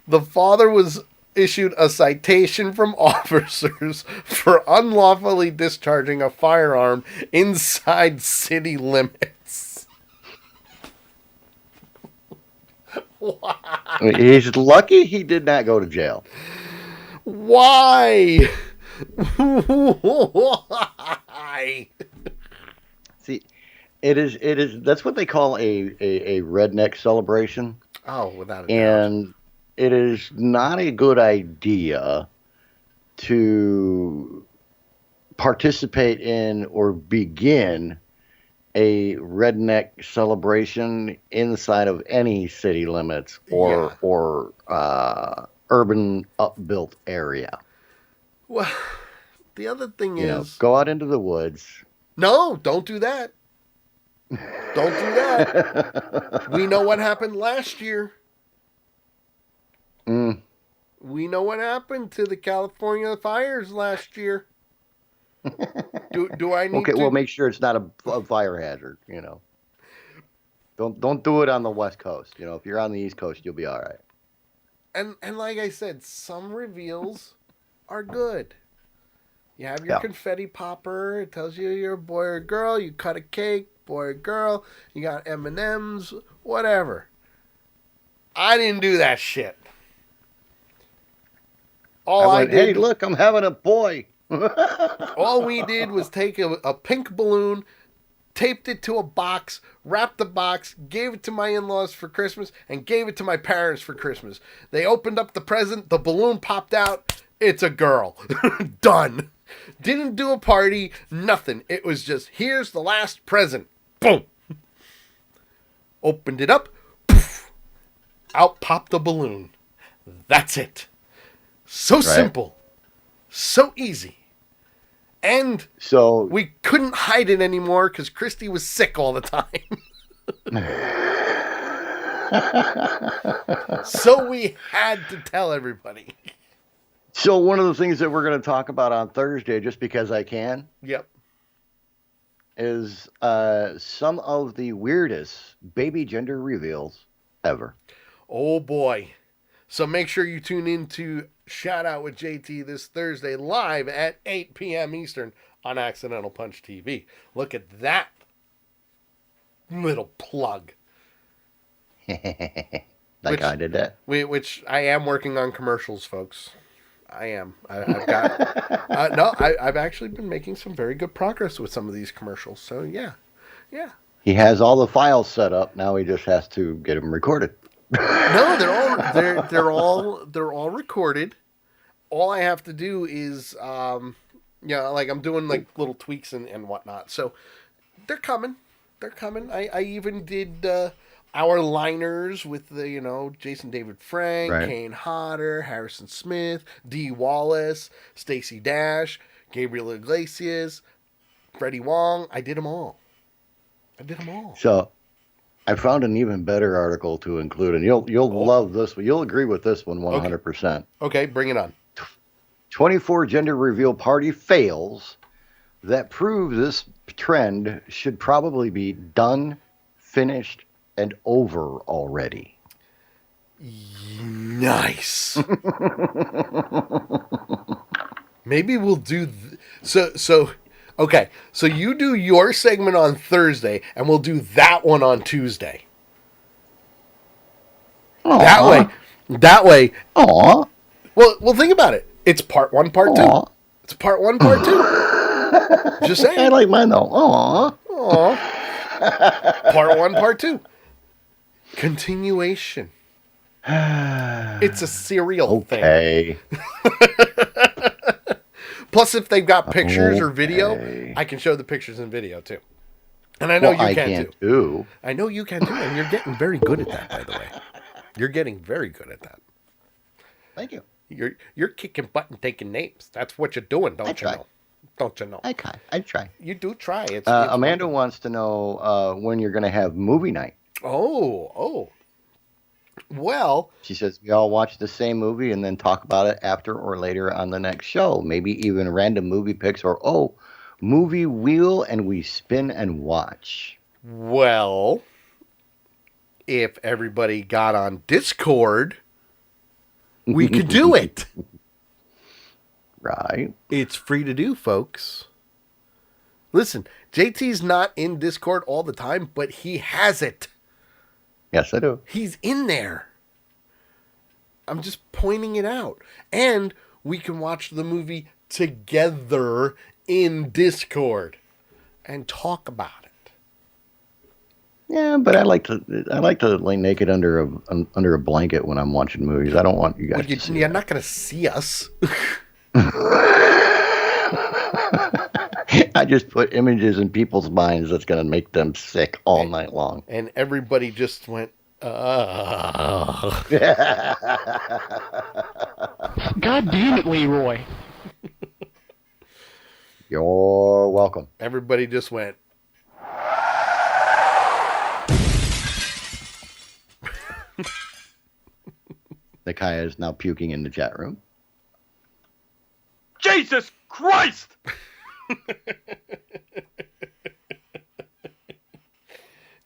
The father was issued a citation from officers for unlawfully discharging a firearm inside city limits. Why? He's lucky he did not go to jail. Why? Why? See, it is that's what they call a redneck celebration. Oh, without a doubt. And it is not a good idea to participate in or begin a redneck celebration inside of any city limits or urban upbuilt area. Well, the other thing is... go out into the woods. No, don't do that. Don't do that. We know what happened last year. We know what happened to the California fires last year. Do I need okay, to... well, make sure it's not a fire hazard, Don't do it on the West Coast. If you're on the East Coast, you'll be all right. And like I said, some reveals are good. You have your confetti popper. It tells you you're a boy or a girl. You cut a cake, boy or girl. You got M&Ms, whatever. I didn't do that shit. Hey, look, I'm having a boy. All we did was take a pink balloon, taped it to a box, wrapped the box, gave it to my in-laws for Christmas, and gave it to my parents for Christmas. They opened up the present, the balloon popped out, it's a girl. Done. Didn't do a party, nothing. It was just, here's the last present. Boom. Opened it up, poof, out popped the balloon. That's it. So simple. So easy. And so we couldn't hide it anymore because Christy was sick all the time. So we had to tell everybody. So one of the things that we're going to talk about on Thursday, just because I can. Yep. Is some of the weirdest baby gender reveals ever. Oh, boy. So make sure you tune in to Shout Out with JT this Thursday live at 8 p.m. Eastern on Accidental Punch TV. Look at that little plug. I did that. Which I am working on commercials, folks. I am. I've got. No, I've actually been making some very good progress with some of these commercials. So yeah. He has all the files set up. Now he just has to get them recorded. No, they're all recorded. All I have to do is, like I'm doing like little tweaks and whatnot. So they're coming. They're coming. I even did our liners with the Jason David Frank, Right. Kane Hodder, Harrison Smith, Dee Wallace, Stacey Dash, Gabriel Iglesias, Freddie Wong. I did them all. So I found an even better article to include, and you'll love this one. You'll agree with this one 100%. Okay, bring it on. 24 gender reveal party fails that prove this trend should probably be done, finished, and over already. Nice. Maybe we'll do so. Okay, so you do your segment on Thursday, and we'll do that one on Tuesday. Aww. That way. Aww. Well, think about it. It's part 1, part 2. It's part 1, part 2. Just saying. I like mine though. Aww. Part 1, part 2. Continuation. It's a serial thing. Okay. Plus, if they've got pictures or video, I can show the pictures and video too. And I know you can too. I know you can too, and you're getting very good at that, by the way. You're getting very good at that. Thank you. You're kicking butt and taking names. That's what you're doing, don't you know? Don't you know? I try. You do try. It's Amanda wants to know when you're going to have movie night. Oh. Well, she says we all watch the same movie and then talk about it after or later on the next show. Maybe even random movie picks or movie wheel, and we spin and watch. Well, if everybody got on Discord, we could do it. Right. It's free to do, folks. Listen, JT's not in Discord all the time, but he has it. Yes, I do. He's in there. I'm just pointing it out. And we can watch the movie together in Discord and talk about it. Yeah, but I like to lay naked under a blanket when I'm watching movies. I don't want you guys to see You're not going to see us. I just put images in people's minds that's going to make them sick all night long. And everybody just went, God damn it, Leroy. You're welcome. Everybody just went. Nikaya is now puking in the chat room. Jesus Christ!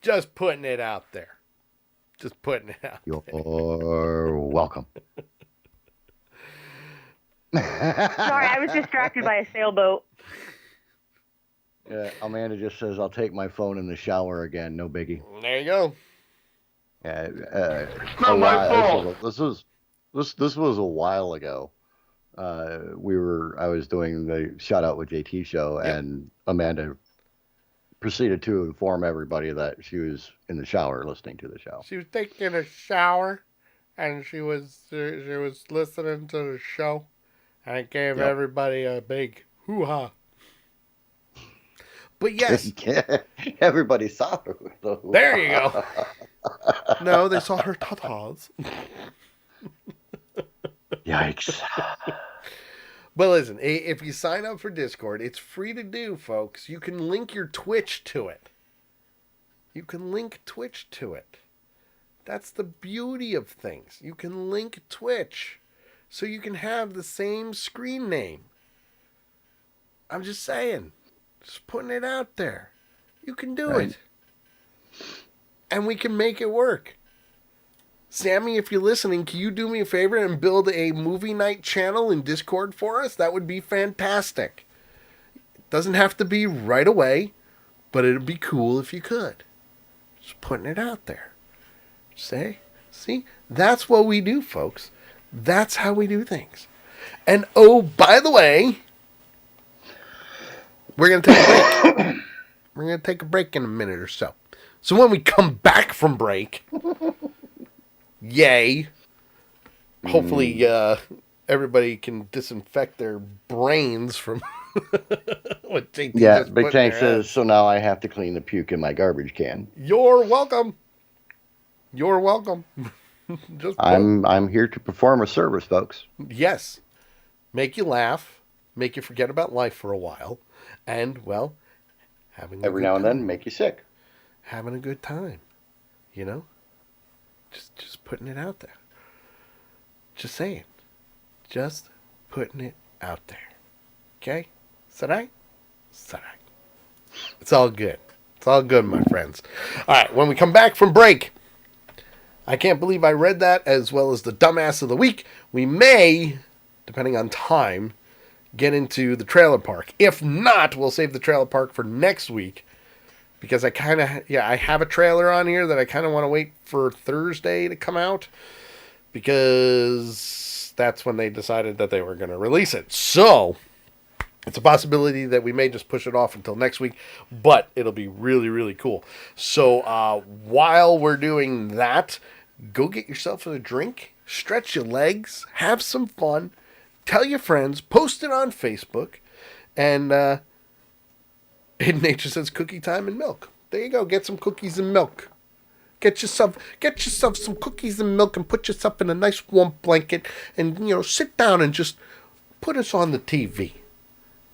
Just putting it out there. Just putting it out there. You're welcome. Sorry, I was distracted by a sailboat. Amanda just says, I'll take my phone in the shower again. No biggie. There you go. Not my fault. This was a while ago. I was doing the Shout Out with JT show, and Amanda proceeded to inform everybody that she was in the shower listening to the show. She was taking a shower, and she was listening to the show, and it gave everybody a big hoo-ha. But yes. Everybody saw her. There you go. No, they saw her tatas. Yikes. But listen, if you sign up for Discord, it's free to do, folks. You can link your Twitch to it. That's the beauty of things. You can link Twitch so you can have the same screen name. I'm just saying. Just putting it out there. You can do it. And we can make it work. Sammy, if you're listening, can you do me a favor and build a movie night channel in Discord for us? That would be fantastic. It doesn't have to be right away, but it'd be cool if you could. Just putting it out there. See, that's what we do, folks. That's how we do things. And oh, by the way, we're going to take a break. We're going to take a break in a minute or so. So when we come back from break, yay, hopefully everybody can disinfect their brains from what JT just Big put Tank in their says, so now I have to clean the puke in my garbage can. You're welcome. You're welcome. I'm here to perform a service, folks. Yes. Make you laugh, make you forget about life for a while, and, well, having every now and then make you sick. Having a good time, you know? Just putting it out there. Just saying. Just putting it out there. Okay? Sarai? Sarai. It's all good. It's all good, my friends. All right, when we come back from break, I can't believe I read that, as well as the dumbass of the week. We may, depending on time, get into the trailer park. If not, we'll save the trailer park for next week, because I have a trailer on here that I kind of want to wait for Thursday to come out, because that's when they decided that they were going to release it. So it's a possibility that we may just push it off until next week, but it'll be really, really cool. So while we're doing that, go get yourself a drink, stretch your legs, have some fun, tell your friends, post it on Facebook, and Hidden Nature says cookie time and milk. There you go. Get some cookies and milk. Get yourself some cookies and milk and put yourself in a nice warm blanket and, sit down and just put us on the TV.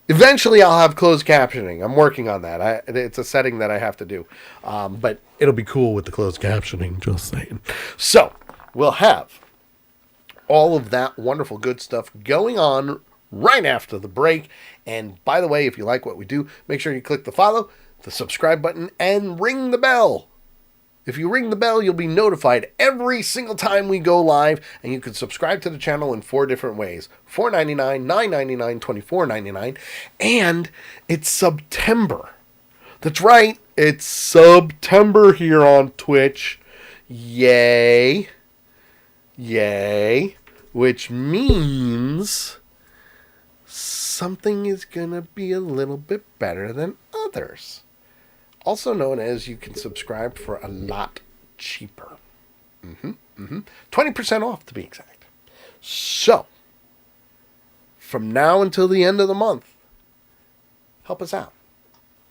Eventually, I'll have closed captioning. I'm working on that. It's a setting that I have to do. But it'll be cool with the closed captioning, just saying. So, we'll have all of that wonderful good stuff going on right after the break. And by the way, if you like what we do, make sure you click the follow, the subscribe button, and ring the bell. If you ring the bell, you'll be notified every single time we go live, and you can subscribe to the channel in 4 different ways. $4.99, $9.99, $24.99, and it's September. That's right, it's September here on Twitch. Yay. Yay. Which means something is going to be a little bit better than others. Also known as you can subscribe for a lot cheaper. 20% off to be exact. So, from now until the end of the month, help us out.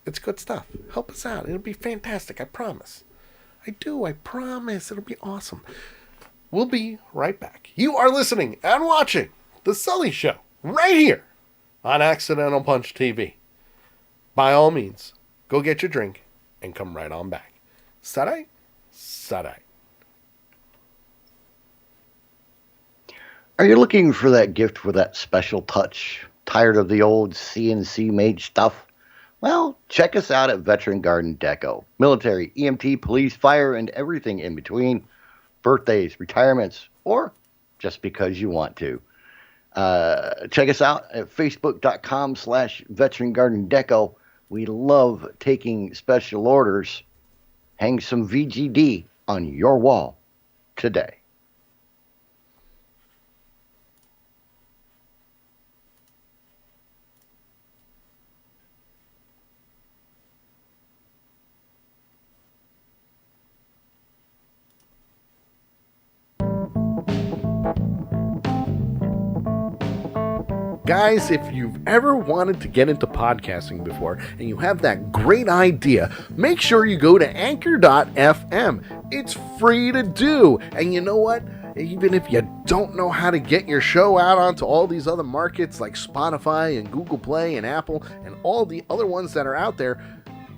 It's good stuff. Help us out. It'll be fantastic. I promise. I promise. It'll be awesome. We'll be right back. You are listening and watching The Sully Show right here on Accidental Punch TV. By all means, go get your drink and come right on back. Sarai? Sarai. Are you looking for that gift with that special touch? Tired of the old CNC made stuff? Well, check us out at Veteran Garden Deco. Military, EMT, police, fire, and everything in between. Birthdays, retirements, or just because you want to. Check us out at facebook.com/Veteran Garden Deco. We love taking special orders. Hang some VGD on your wall today. Guys, if you've ever wanted to get into podcasting before and you have that great idea, make sure you go to anchor.fm. It's free to do. And you know what? Even if you don't know how to get your show out onto all these other markets like Spotify and Google Play and Apple and all the other ones that are out there,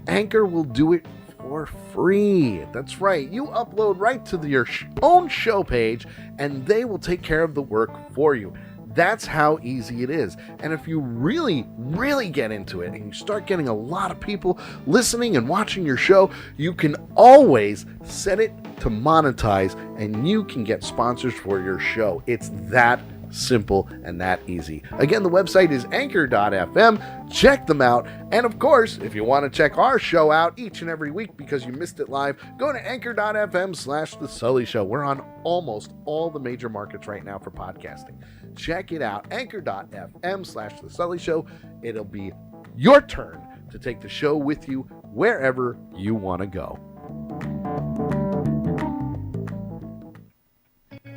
Anchor will do it for free. That's right. You upload right to your own show page and they will take care of the work for you. That's how easy it is. And if you really, really get into it and you start getting a lot of people listening and watching your show, you can always set it to monetize and you can get sponsors for your show. It's that simple and that easy. Again, the website is anchor.fm. Check them out. And of course, if you want to check our show out each and every week because you missed it live, go to anchor.fm/The Sully Show. We're on almost all the major markets right now for podcasting. Check it out, anchor.fm/The Sully Show. It'll be your turn to take the show with you wherever you want to go.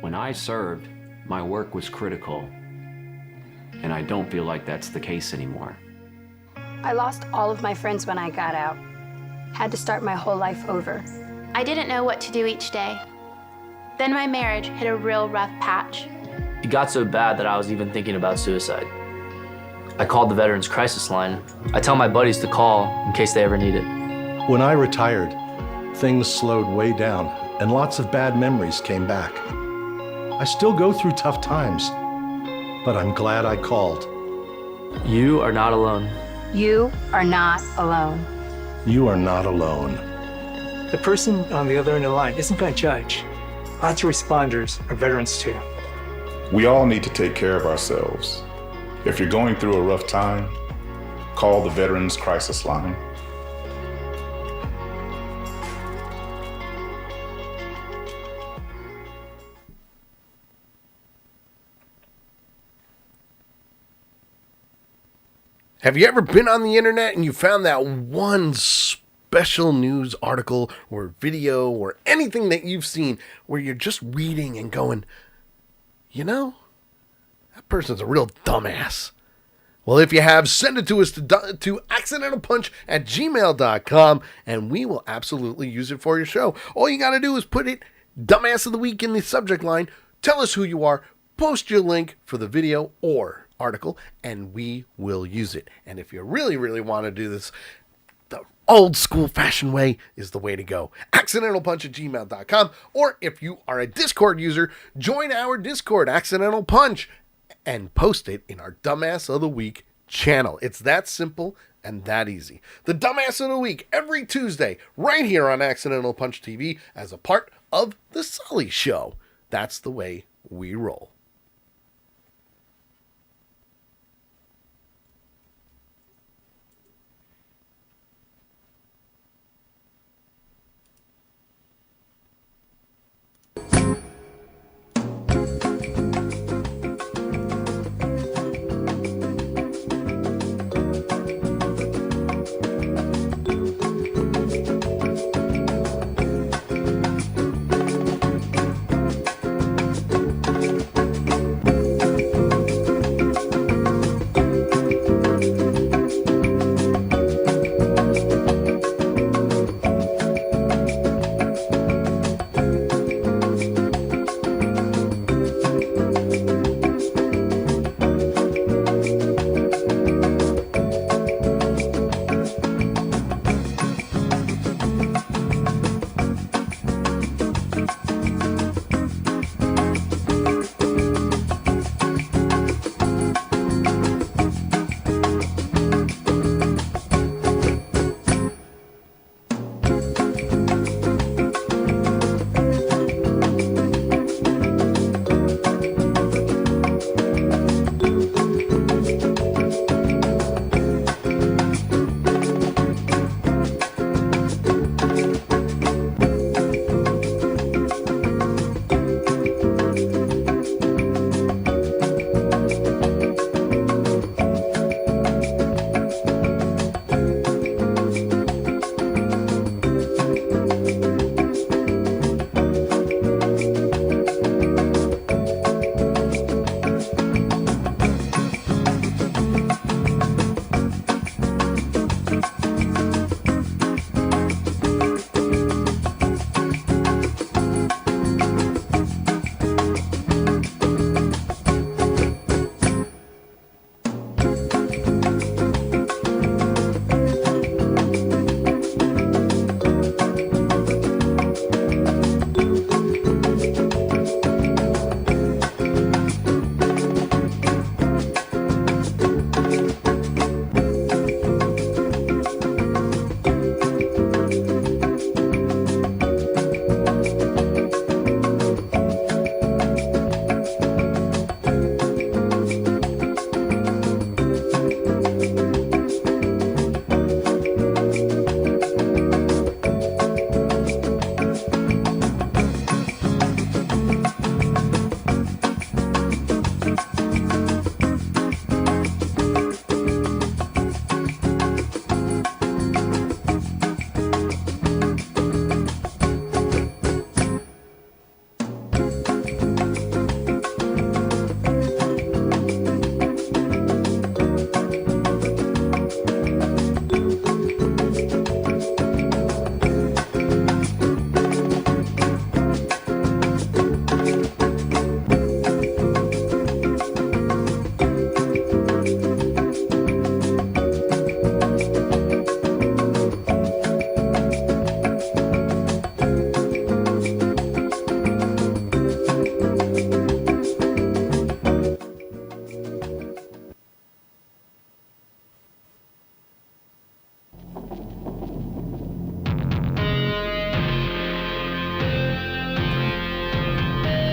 When I served, my work was critical, and I don't feel like that's the case anymore. I lost all of my friends when I got out. Had to start my whole life over. I didn't know what to do each day. Then my marriage hit a real rough patch. It got so bad that I was even thinking about suicide. I called the Veterans Crisis Line. I tell my buddies to call in case they ever need it. When I retired, things slowed way down and lots of bad memories came back. I still go through tough times, but I'm glad I called. You are not alone. You are not alone. You are not alone. The person on the other end of the line isn't going to judge. Lots of responders are veterans too. We all need to take care of ourselves. If you're going through a rough time, call the Veterans Crisis Line. Have you ever been on the internet and you found that one special news article or video or anything that you've seen where you're just reading and going, you know, that person's a real dumbass? Well, if you have, send it to us to accidentalpunch@gmail.com and we will absolutely use it for your show. All you got to do is put it, Dumbass of the Week, in the subject line. Tell us who you are. Post your link for the video or article and we will use it. And if you really, really want to do this, the old school fashioned way is the way to go. accidentalpunch@gmail.com. Or if you are a Discord user, join our Discord, Accidental Punch, and post it in our Dumbass of the Week channel. It's that simple and that easy. The Dumbass of the Week every Tuesday right here on Accidental Punch TV as a part of The Sully Show. That's the way we roll.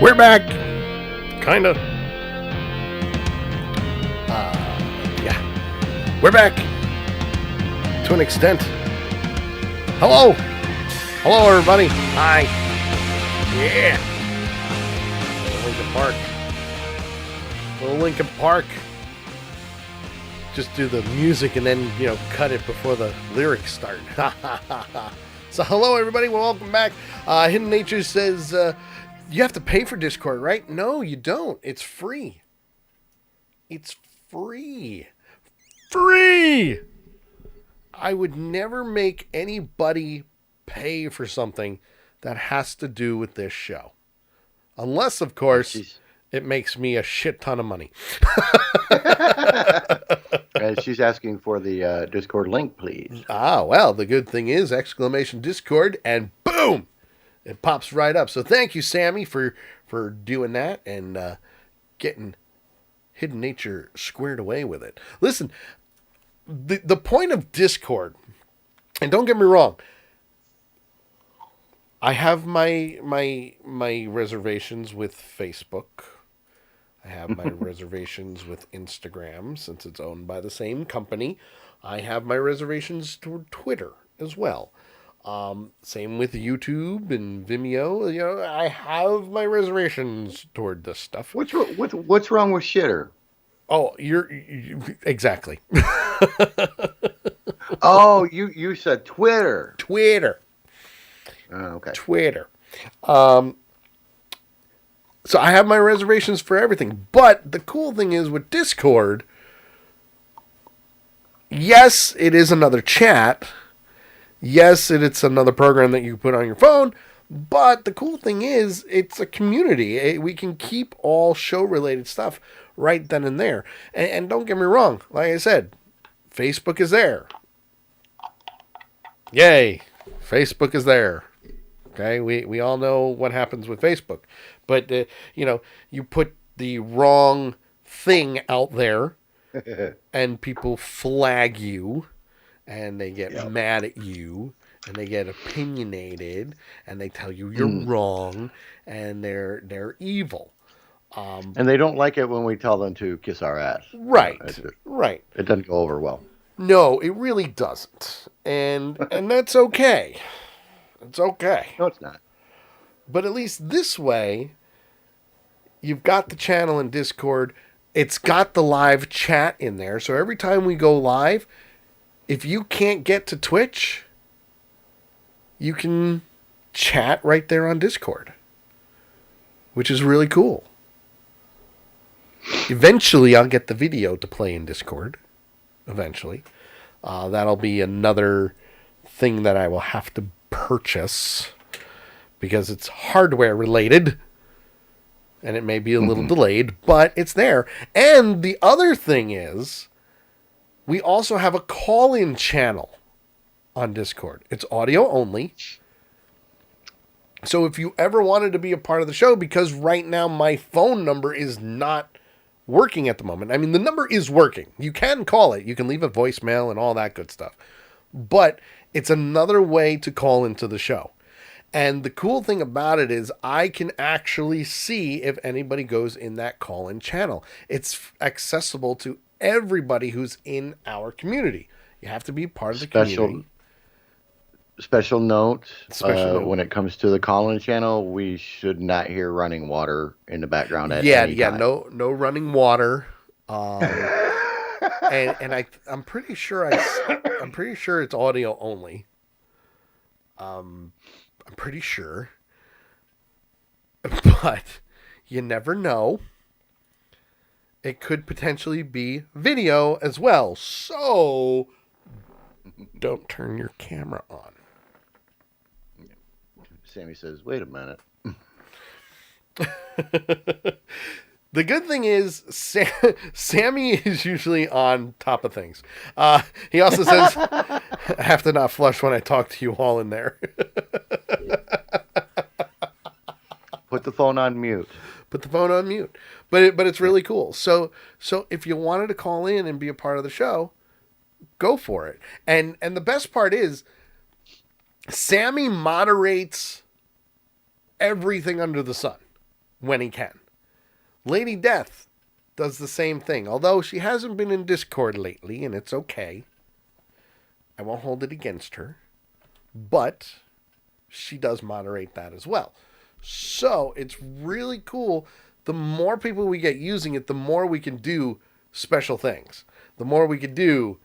We're back. Kinda. Yeah. We're back. To an extent. Hello. Hello, everybody. Hi. Yeah. Lincoln Park. Little Lincoln Park. Just do the music and then, cut it before the lyrics start. So, hello, everybody. Welcome back. Hidden Nature says, you have to pay for Discord, right? No, you don't. It's free. It's free. Free! I would never make anybody pay for something that has to do with this show. Unless, of course, it makes me a shit ton of money. She's asking for the Discord link, please. Well, the good thing is, !Discord, and boom! It pops right up. So thank you, Sammy, for doing that and getting Hidden Nature squared away with it. Listen, the point of Discord, and don't get me wrong, I have my reservations with Facebook. I have my reservations with Instagram, since it's owned by the same company. I have my reservations toward Twitter as well. Same with YouTube and Vimeo. I have my reservations toward this stuff. What's wrong with shitter? Oh, you're exactly. Oh, you said Twitter. Twitter. Oh, okay. Twitter. So I have my reservations for everything. But the cool thing is with Discord, yes, it is another chat. Yes, it's another program that you put on your phone. But the cool thing is, it's a community. We can keep all show-related stuff right then and there. And don't get me wrong. Like I said, Facebook is there. Yay. Facebook is there. Okay? We all know what happens with Facebook. But, you put the wrong thing out there, and people flag you, and they get mad at you, and they get opinionated, and they tell you you're wrong, and they're evil. And they don't like it when we tell them to kiss our ass. Right, right. It doesn't go over well. No, it really doesn't. And that's okay. It's okay. No, it's not. But at least this way, you've got the channel in Discord. It's got the live chat in there. So every time we go live, if you can't get to Twitch, you can chat right there on Discord, which is really cool. Eventually, I'll get the video to play in Discord. Eventually. That'll be another thing that I will have to purchase because it's hardware related. And it may be a little delayed, but it's there. And the other thing is, we also have a call-in channel on Discord. It's audio only. So if you ever wanted to be a part of the show, because right now my phone number is not working at the moment. I mean, the number is working. You can call it. You can leave a voicemail and all that good stuff. But it's another way to call into the show. And the cool thing about it is I can actually see if anybody goes in that call-in channel. It's accessible to everybody who's in our community. You have to be part of the community. Special note, when it comes to the call-in channel, we should not hear running water in the background at any time. No running water. And I'm pretty sure it's audio only. I'm pretty sure. But you never know. It could potentially be video as well. So don't turn your camera on. Sammy says, wait a minute. The good thing is, Sammy is usually on top of things. He also says, I have to not flush when I talk to you all in there. Put the phone on mute. Put the phone on mute. But it's really cool. So if you wanted to call in and be a part of the show, go for it. And the best part is, Sammy moderates everything under the sun. when he can. Lady Death does the same thing, although she hasn't been in Discord lately, and it's okay. I won't hold it against her. But she does moderate that as well. So it's really cool. The more people we get using it, the more we can do special things. The more we can do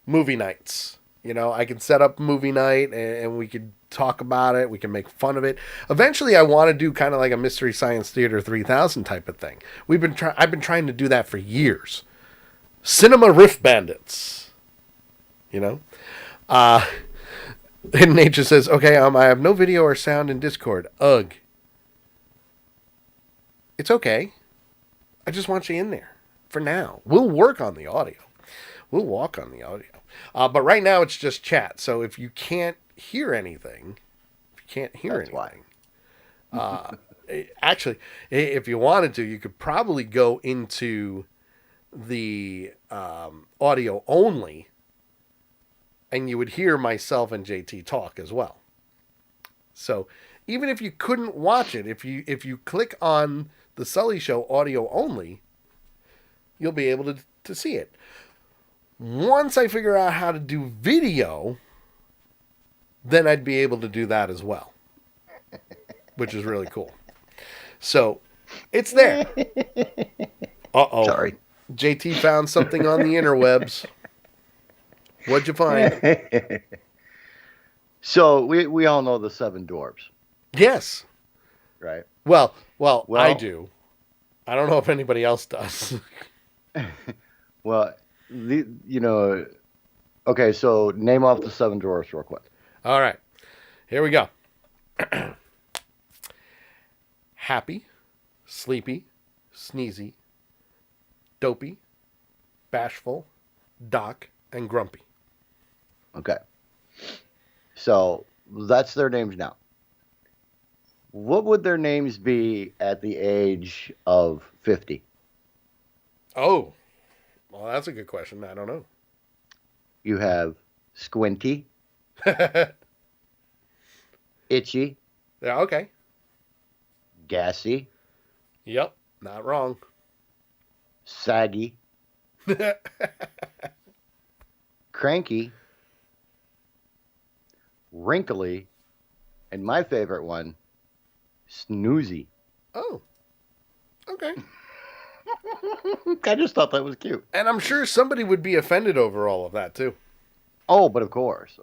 movie nights. You know, I can set up movie night and we could talk about it. We can make fun of it. Eventually, I want to do kind of like a Mystery Science Theater 3000 type of thing. I've been trying to do that for years. Cinema Riff Bandits. You know? Hidden Nature says, okay, I have no video or sound in Discord. Ugh. It's okay. I just want you in there for now. We'll work on the audio. We'll walk on the audio. But right now it's just chat. So if you can't hear anything, actually, if you wanted to, you could probably go into the audio only, and you would hear myself and JT talk as well. So even if you couldn't watch it, if you click on the Sully Show audio only, you'll be able to see it. Once I figure out how to do video, then I'd be able to do that as well, which is really cool. So it's there. Uh-oh. Sorry. JT found something on the interwebs. What'd you find? So we all know the Seven Dwarfs. Yes. Right. Well, I do. I don't know if anybody else does. Well, okay, so name off the Seven Dwarfs real quick. All right. Here we go. Happy, sleepy, sneezy, dopey, bashful, Doc, and grumpy. Okay. So that's their names now. What would their names be at the age of 50? Oh, well, that's a good question. I don't know. You have Squinty, Itchy. Yeah, okay. Gassy. Yep, not wrong. Saggy. Cranky. Wrinkly. And my favorite one, Snoozy. Oh, okay. I just thought that was cute. And I'm sure somebody would be offended over all of that, too. Oh, but of course.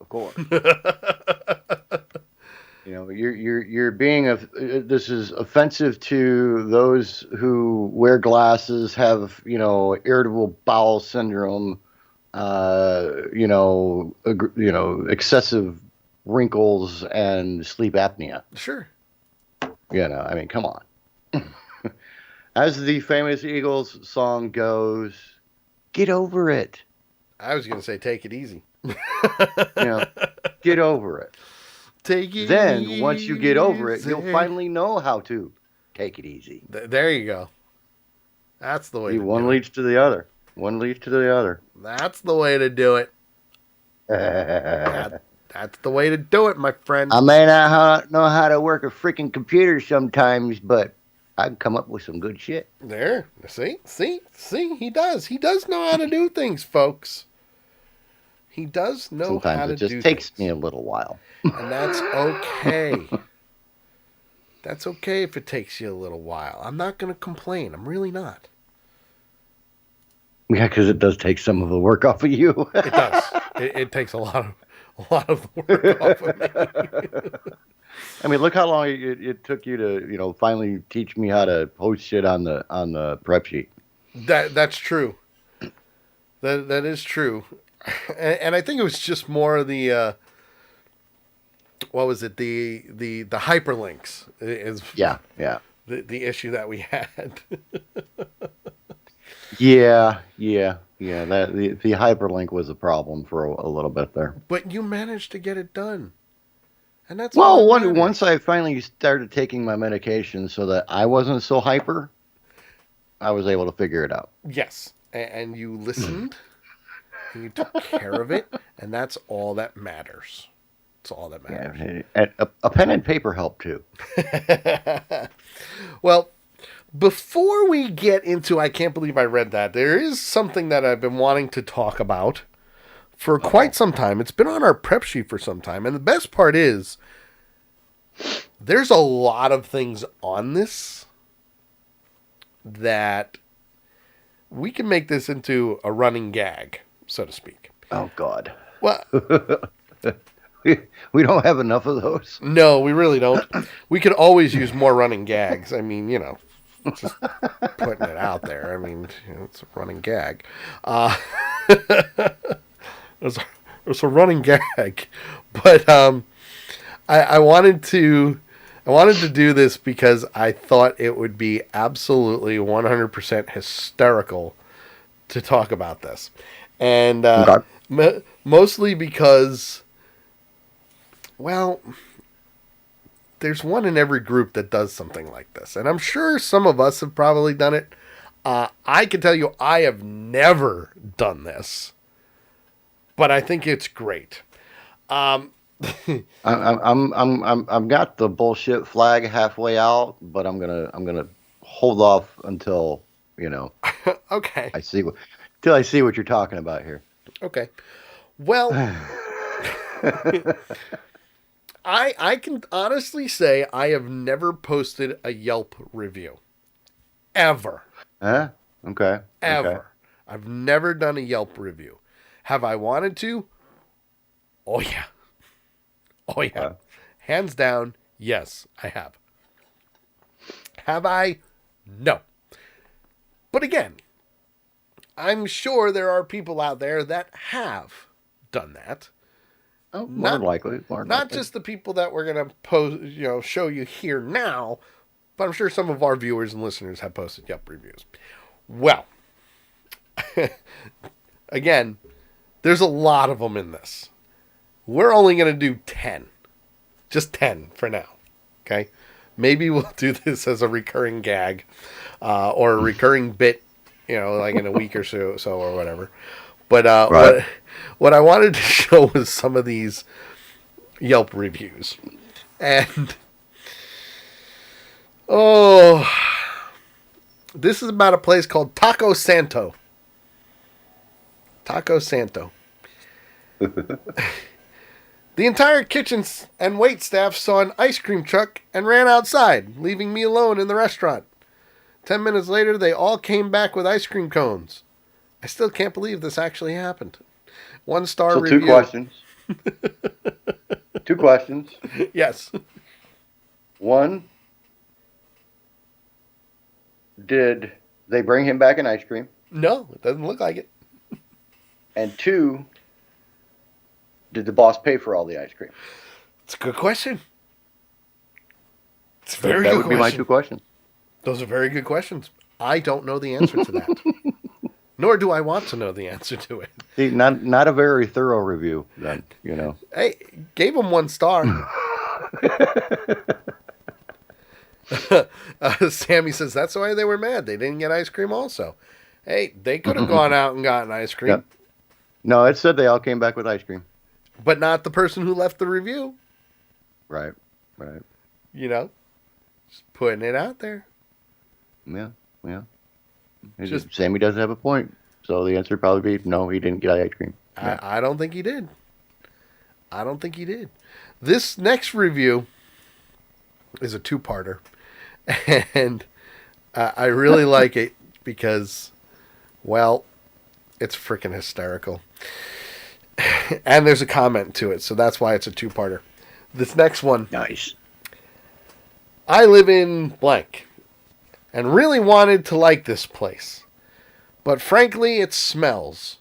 You're being this is offensive to those who wear glasses, have irritable bowel syndrome, excessive wrinkles and sleep apnea. Sure. I mean, come on. As the famous Eagles song goes, get over it. I was going to say, take it easy. Get over it. Take it then, easy. once you get over it, you'll finally know how to take it easy. There you go. That's the way to do it. One leads to the other. One leads to the other. That's the way to do it. That's the way to do it, my friend. I may not know how to work a freaking computer sometimes, but I can come up with some good shit. There. See? He does. He does know how to do things, folks. He does know how to do things. Sometimes it just takes me a little while. And that's okay. That's okay if it takes you a little while. I'm not going to complain. I'm really not. Yeah, because it does take some of the work off of you. It does. It takes a lot of the work off of me. I mean, look how long it took you to, finally teach me how to post shit on the prep sheet. That's true. That is true. And I think it was just more of the what was it? The hyperlinks is yeah. The issue that we had. Yeah. That the hyperlink was a problem for a little bit there. But you managed to get it done, and that's once I finally started taking my medication so that I wasn't so hyper, I was able to figure it out. Yes, and you listened, and you took care of it, and that's all that matters. That's all that matters. Yeah, and a pen and paper help too. Well, before we get into I Can't Believe I Read That, there is something that I've been wanting to talk about for quite some time. It's been on our prep sheet for some time. And the best part is there's a lot of things on this that we can make this into a running gag, so to speak. Oh, God. Well, we don't have enough of those. No, we really don't. We could always use more running gags. I mean, just putting it out there. I mean, it's a running gag. It's a running gag. But I wanted to do this because I thought it would be absolutely 100% hysterical to talk about this. And mostly because, well, there's one in every group that does something like this. And I'm sure some of us have probably done it. I can tell you I have never done this. But I think it's great. I'm got the bullshit flag halfway out, but I'm gonna hold off until Okay. Till I see what you're talking about here. Okay. Well, I can honestly say I have never posted a Yelp review. Ever. Huh? Okay. Ever. Okay. I've never done a Yelp review. Have I wanted to? Oh, yeah. Oh, yeah. Hands down, yes, I have. Have I? No. But again, I'm sure there are people out there that have done that. Oh, more likely. Not just the people that we're going to post, show you here now, but I'm sure some of our viewers and listeners have posted Yelp reviews. Well, again, there's a lot of them in this. We're only going to do 10. Just 10 for now. Okay? Maybe we'll do this as a recurring gag or a recurring bit, like in a week or so or whatever. But right. what I wanted to show was some of these Yelp reviews. And, this is about a place called Taco Santo. Taco Santo. The entire kitchen and wait staff saw an ice cream truck and ran outside, leaving me alone in the restaurant. 10 minutes later, they all came back with ice cream cones. I still can't believe this actually happened. 1-star review. 2 questions. 2 questions. Yes. 1, did they bring him back an ice cream? No, it doesn't look like it. And 2, did the boss pay for all the ice cream? It's a good question. It's a very good That question. would be my 2 questions. Those are very good questions. I don't know the answer to that. Nor do I want to know the answer to it. See, not a very thorough review then, Hey, gave him 1 star. Sammy says that's why they were mad. They didn't get ice cream also. Hey, they could have gone out and gotten ice cream. Yeah. No, it said they all came back with ice cream. But not the person who left the review. Right. Just putting it out there. Yeah. Sammy doesn't have a point. So the answer would probably be no, he didn't get ice cream. Yeah. I don't think he did. This next review is a 2-parter. And I really like it because, well, it's freaking hysterical. And there's a comment to it, so that's why it's a 2-parter. This next one. Nice. I live in blank and really wanted to like this place. But frankly, it smells.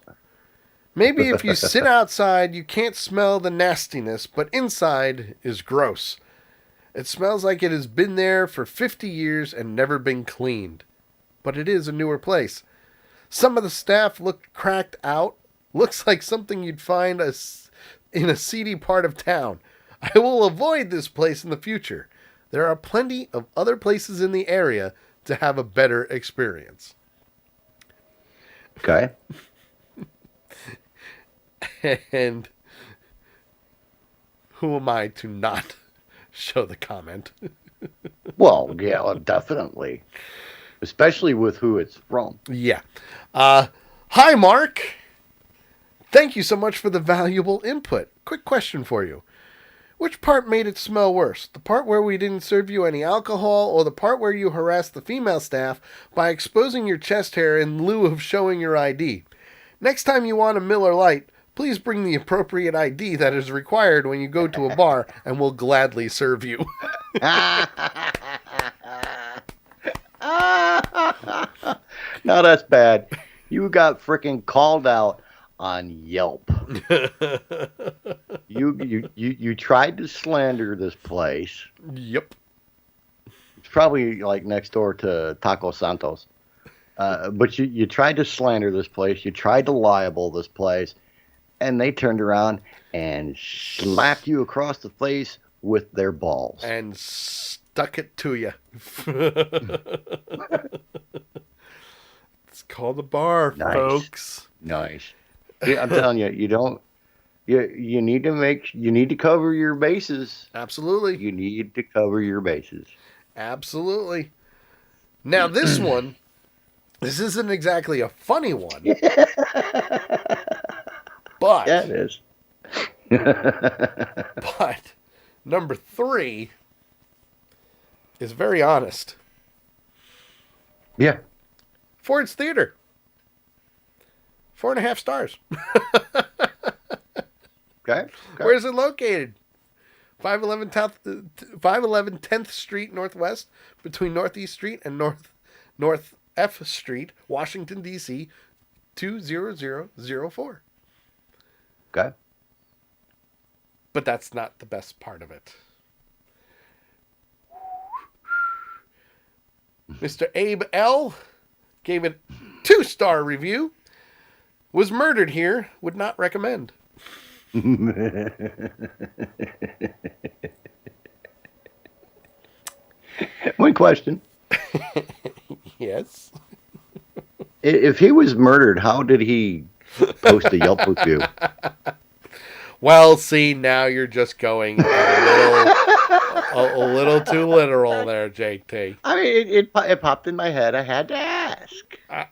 Maybe if you sit outside, you can't smell the nastiness, but inside is gross. It smells like it has been there for 50 years and never been cleaned. But it is a newer place. Some of the staff looked cracked out. Looks like something you'd find in a seedy part of town. I will avoid this place in the future. There are plenty of other places in the area to have a better experience. Okay. And who am I to not show the comment? Well, yeah, definitely. Especially with who it's from. Yeah. Hi, Mark. Thank you so much for the valuable input. Quick question for you. Which part made it smell worse? The part where we didn't serve you any alcohol, or the part where you harassed the female staff by exposing your chest hair in lieu of showing your ID? Next time you want a Miller Lite, please bring the appropriate ID that is required when you go to a bar, and we'll gladly serve you. No, that's bad. You got freaking called out on Yelp. You tried to slander this place. Yep. It's probably like next door to Taco Santos. But you tried to slander this place. You tried to libel this place. And they turned around and slapped you across the face with their balls. And stuck it to you. It's called a bar, Nice. folks. Nice. Yeah, I'm telling you, you need to cover your bases. Absolutely. You need to cover your bases. Absolutely. Now this one, this isn't exactly a funny one. But yeah, it is. But number 3 is very honest. Yeah. Ford's Theater. 4.5 stars. Okay. Where is it located? 511 10th Street Northwest, between Northeast Street and North F Street, Washington, D.C., 20004. Okay. But that's not the best part of it. Mr. Abe L. gave it 2-star review. Was murdered here. Would not recommend. One question. Yes. If he was murdered, how did he post a Yelp review? Well, see, now you're just going a little too literal there, JT. I mean, it popped in my head. I had to ask.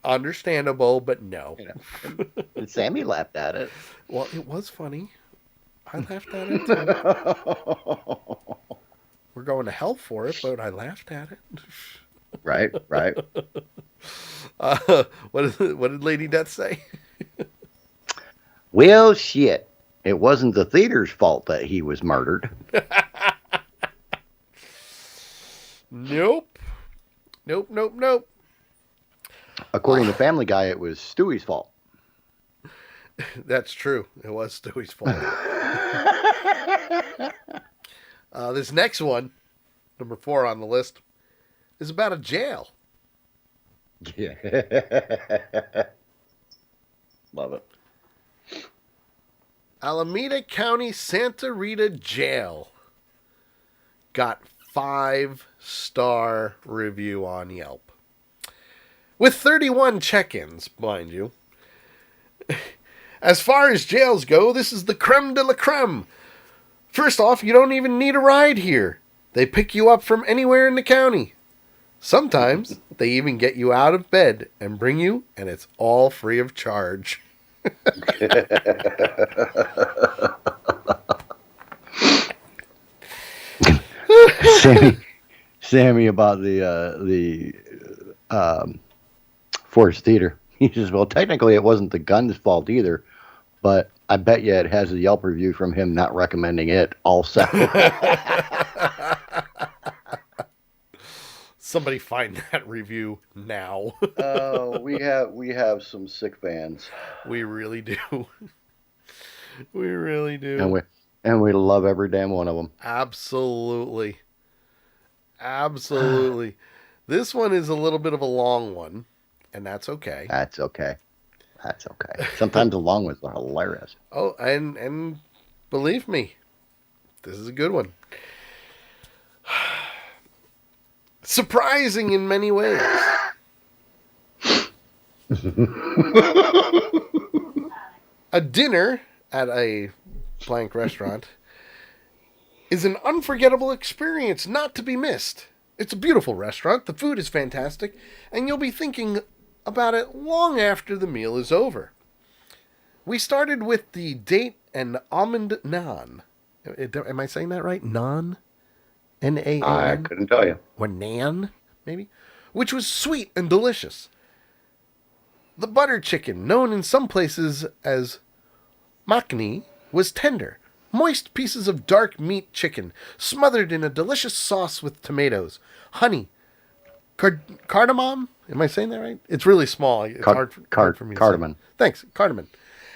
Understandable, but no. You know, and Sammy laughed at it. Well, it was funny. I laughed at it too. We're going to hell for it, but I laughed at it. Right. What did Lady Death say? Well, shit. It wasn't the theater's fault that he was murdered. Nope. According to Family Guy, it was Stewie's fault. That's true. It was Stewie's fault. This next one, number 4 on the list, is about a jail. Yeah. Love it. Alameda County Santa Rita Jail got 5-star review on Yelp. With 31 check-ins, mind you. As far as jails go, this is the creme de la creme. First off, you don't even need a ride here. They pick you up from anywhere in the county. Sometimes they even get you out of bed and bring you, and it's all free of charge. Sammy about the Forest Theater. He says, well, technically it wasn't the gun's fault either, but I bet you it has a Yelp review from him not recommending it also. Somebody find that review now. We have some sick fans. We really do. We really do. And we love every damn one of them. Absolutely. This one is a little bit of a long one, and that's okay. That's okay. Sometimes the long ones are hilarious. Oh, and believe me, this is a good one. Surprising in many ways. A dinner at a blank restaurant is an unforgettable experience not to be missed. It's a beautiful restaurant, the food is fantastic, and you'll be thinking about it long after the meal is over. We started with the date and almond naan. Am I saying that right? Naan? N-A-N? I couldn't tell you. Or naan, maybe? Which was sweet and delicious. The butter chicken, known in some places as makhni, was tender. Moist pieces of dark meat chicken, smothered in a delicious sauce with tomatoes, honey, cardamom. Am I saying that right? It's really small. It's hard for me to say. Cardamom. Thanks, cardamom.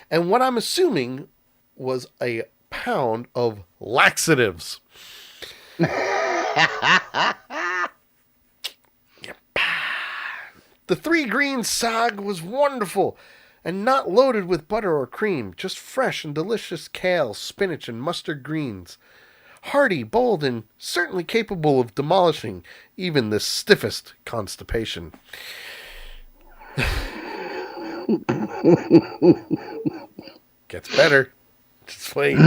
And what I'm assuming was a pound of laxatives. The 3 green sag was wonderful and not loaded with butter or cream, just fresh and delicious kale, spinach, and mustard greens. Hearty, bold, and certainly capable of demolishing even the stiffest constipation. Gets better. Just wait.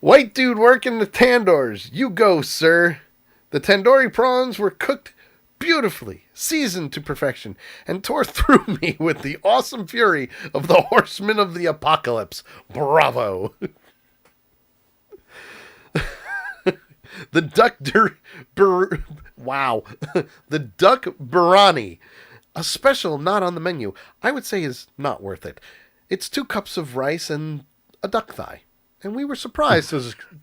White dude working the tandoors. You go, sir. The tandoori prawns were cooked beautifully, seasoned to perfection, and tore through me with the awesome fury of the horsemen of the apocalypse. Bravo! The duck the duck biryani, a special not on the menu, I would say is not worth it. It's 2 cups of rice and a duck thigh. And we were surprised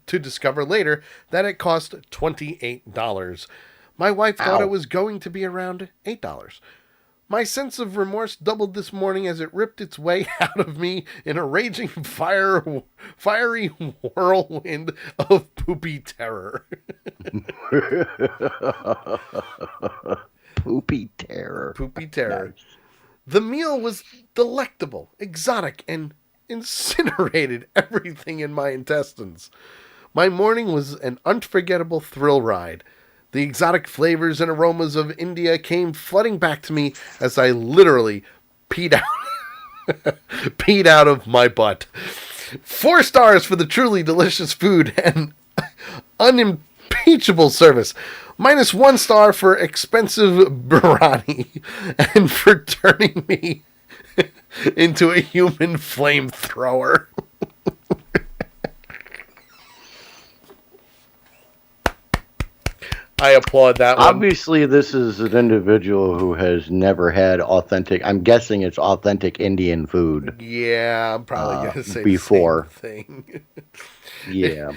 to discover later that it cost $28. My wife thought it was going to be around $8. My sense of remorse doubled this morning as it ripped its way out of me in a raging fiery whirlwind of poopy terror. Poopy terror. Poopy terror. Nice. The meal was delectable, exotic, and incinerated everything in my intestines. My morning was an unforgettable thrill ride. The exotic flavors and aromas of India came flooding back to me as I literally peed out of my butt. 4 stars for the truly delicious food and unimpeachable service. -1 star for expensive biryani and for turning me into a human flamethrower. I applaud that one. Obviously, this is an individual who has never had authentic. I'm guessing it's authentic Indian food. Yeah, I'm probably going to say before. the same thing. Yeah.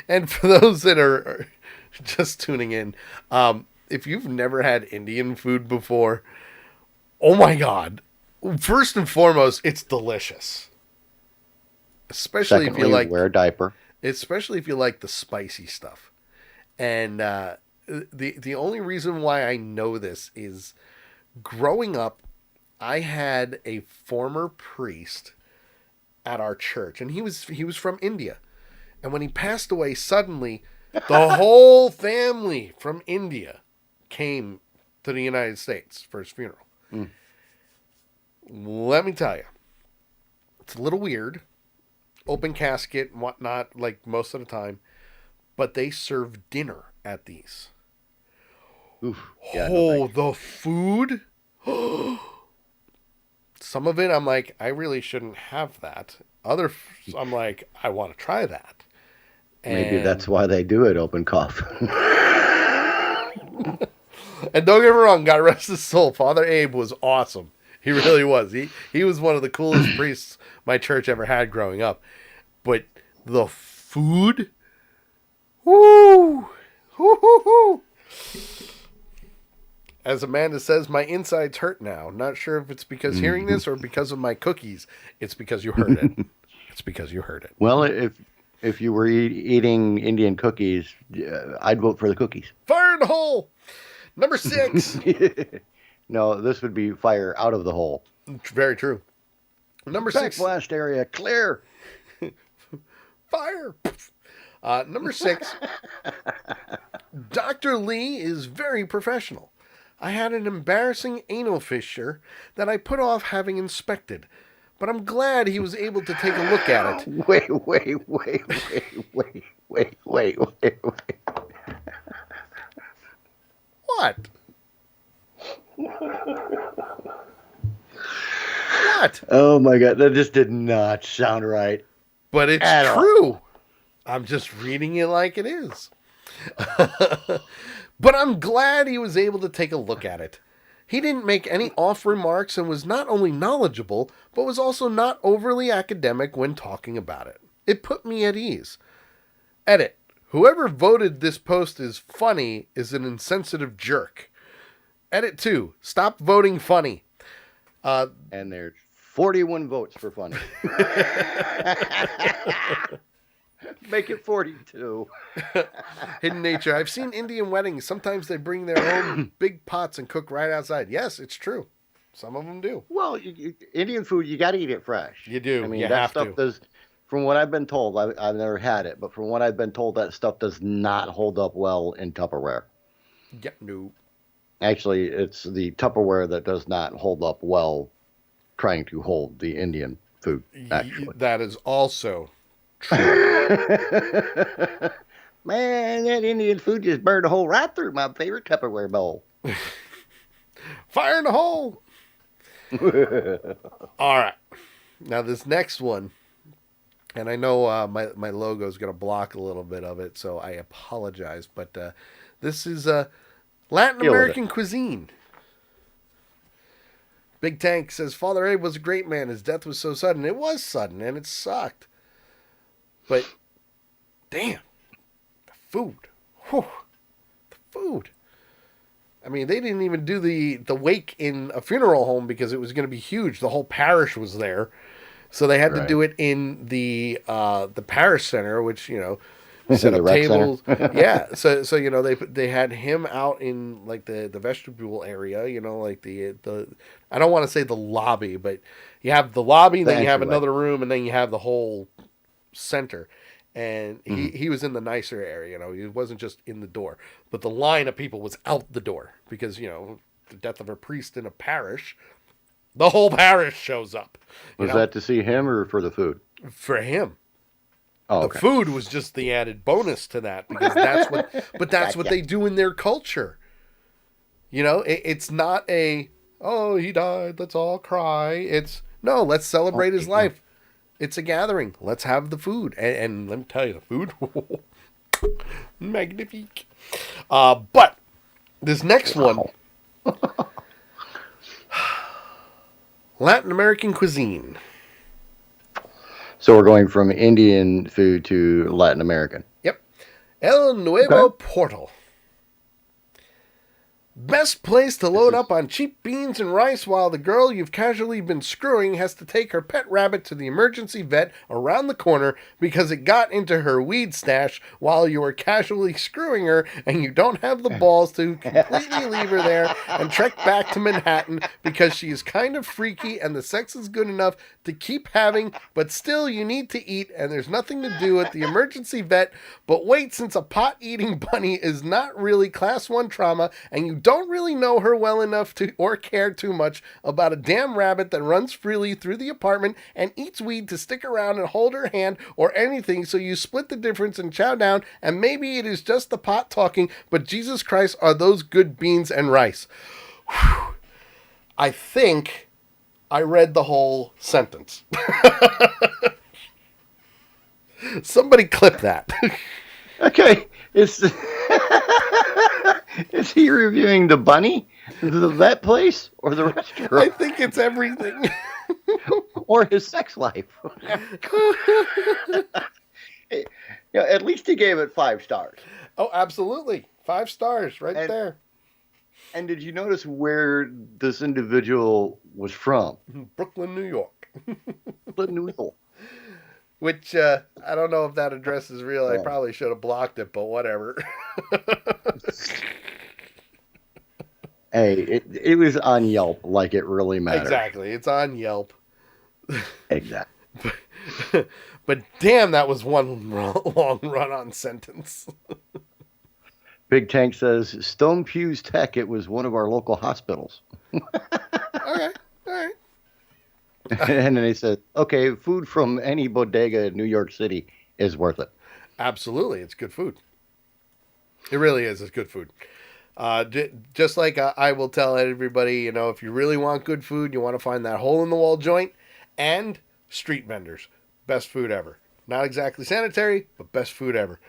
And for those that are just tuning in, if you've never had Indian food before, oh my God. First and foremost, it's delicious. Especially Secondly, if you like wear a diaper. Especially if you like the spicy stuff. And the only reason why I know this is growing up, I had a former priest at our church, and he was from India. And when he passed away suddenly, the whole family from India came to the United States for his funeral. Mm. Let me tell you, it's a little weird. Open casket and whatnot, like most of the time. But they serve dinner at these. Oof. Yeah, The food. Some of it, I'm like, I really shouldn't have that. I'm like, I want to try that. Maybe that's why they do it, open coffin. And don't get me wrong, God rest his soul, Father Abe was awesome. He really was. He was one of the coolest priests my church ever had growing up. But the food, woo, hoo, hoo, hoo. As Amanda says, my insides hurt now. Not sure if it's because hearing this or because of my cookies. It's because you heard it. It's because you heard it. Well, if you were eating Indian cookies, I'd vote for the cookies. Fire in the hole. Number 6. No, this would be fire out of the hole. Very true. Number 6. Backblast area clear. Fire. Number 6. Dr. Lee is very professional. I had an embarrassing anal fissure that I put off having inspected, but I'm glad he was able to take a look at it. Wait. What? What? Oh my God, that just did not sound right. But it's true. I'm just reading it like it is. But I'm glad he was able to take a look at it. He didn't make any off remarks and was not only knowledgeable, but was also not overly academic when talking about it. It put me at ease. Edit. Whoever voted this post as funny is an insensitive jerk. Edit 2. Stop voting funny. And there's 41 votes for funny. Make it 42. Hidden nature. I've seen Indian weddings. Sometimes they bring their own big pots and cook right outside. Yes, it's true. Some of them do. Well, Indian food, you got to eat it fresh. You do. I mean, you that have stuff to. does. From what I've been told, I've never had it, but from what I've been told, that stuff does not hold up well in Tupperware. Yeah, no. Actually, it's the Tupperware that does not hold up well trying to hold the Indian food, actually. That is also true. Man, that Indian food just burned a hole right through my favorite Tupperware bowl. Fire in the hole! All right. Now, this next one, and I know my logo is going to block a little bit of it, so I apologize, but this is Latin American cuisine. Big Tank says, Father Abe was a great man. His death was so sudden. It was sudden, and it sucked. But, damn, the food. Whew, the food. I mean, they didn't even do the wake in a funeral home because it was going to be huge. The whole parish was there. So they had to do it in the parish center, which, you know, set up tables. Yeah. So you know, they had him out in like the vestibule area, you know, like the I don't want to say the lobby, but you have the lobby, then you have another room, and then you have the whole center. And he was in the nicer area, you know, he wasn't just in the door. But the line of people was out the door because, you know, the death of a priest in a parish, the whole parish shows up. Was that to see him or for the food? For him. Oh, the okay. food was just the added bonus to that because that's what they do in their culture. You know, it's not oh, he died, let's all cry. It's, no, let's celebrate his life. It's a gathering. Let's have the food. And let me tell you, the food, magnifique. But this next one, Latin American cuisine. So we're going from Indian food to Latin American. Yep. El Nuevo Portal. Best place to load up on cheap beans and rice while the girl you've casually been screwing has to take her pet rabbit to the emergency vet around the corner because it got into her weed stash while you were casually screwing her and you don't have the balls to completely leave her there and trek back to Manhattan because she is kind of freaky and the sex is good enough to keep having, but still you need to eat and there's nothing to do at the emergency vet. But wait, since a pot-eating bunny is not really class 1 trauma and you don't really know her well enough to or care too much about a damn rabbit that runs freely through the apartment and eats weed to stick around and hold her hand or anything, so you split the difference and chow down, and maybe it is just the pot talking, but Jesus Christ, are those good beans and rice. Whew. I think I read the whole sentence. Somebody clip that. Okay. Is he reviewing the bunny, the vet place, or the restaurant? I think it's everything. Or his sex life. At least he gave it 5 stars. Oh, absolutely. 5 stars right there. And did you notice where this individual was from? Brooklyn, New York. Brooklyn, New York. Which, I don't know if that address is real. I probably should have blocked it, but whatever. Hey, it was on Yelp, like it really matters. Exactly. It's on Yelp. Exactly. But damn, that was one long run-on sentence. Big Tank says, Stone Pew's Tech, it was one of our local hospitals. Okay. All right. And then he said, okay, food from any bodega in New York City is worth it. Absolutely. It's good food. It really is. It's good food. Just like I will tell everybody, you know, if you really want good food, you want to find that hole in the wall joint and street vendors. Best food ever. Not exactly sanitary, but best food ever.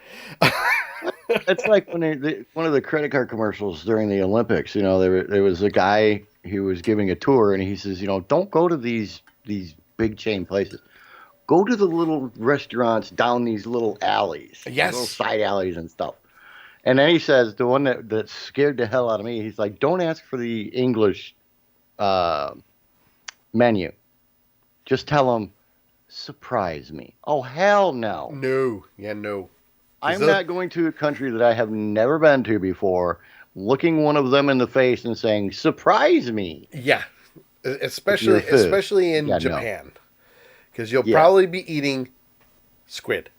It's like when one of the credit card commercials during the Olympics, you know, there was a guy who was giving a tour and he says, you know, don't go to these big chain places. Go to the little restaurants down these little alleys. Yes. Little side alleys and stuff. And then he says, the one that scared the hell out of me, he's like, don't ask for the English menu. Just tell them, surprise me. Oh, hell no. No. Yeah, no. I'm not going to a country that I have never been to before, looking one of them in the face and saying, surprise me. Yeah. Especially in Japan. Because you'll probably be eating squid.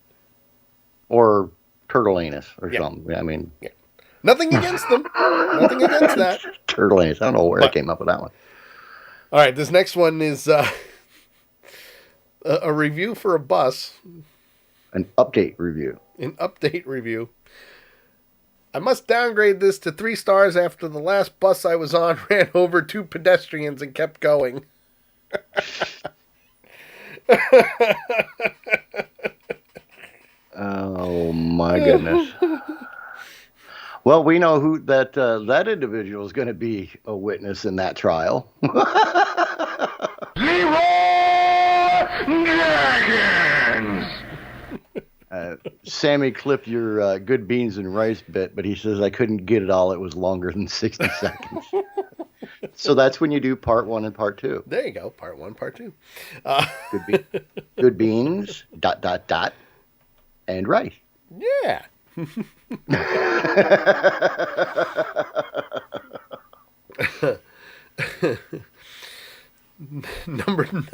Or turtle anus or something. I mean, nothing against them. Nothing against that. Turtle anus. I don't know where I came up with that one. All right, this next one is a review for a bus. An update review. An update review. I must downgrade this to 3 stars after the last bus I was on ran over 2 pedestrians and kept going. Oh my goodness. Well, we know who that individual is going to be a witness in that trial. Sammy clipped your good beans and rice bit, but he says I couldn't get it all. It was longer than 60 seconds. So that's when you do part 1 and part 2. There you go. Part 1, part 2. Good beans, ... and rice. Yeah. Number 9.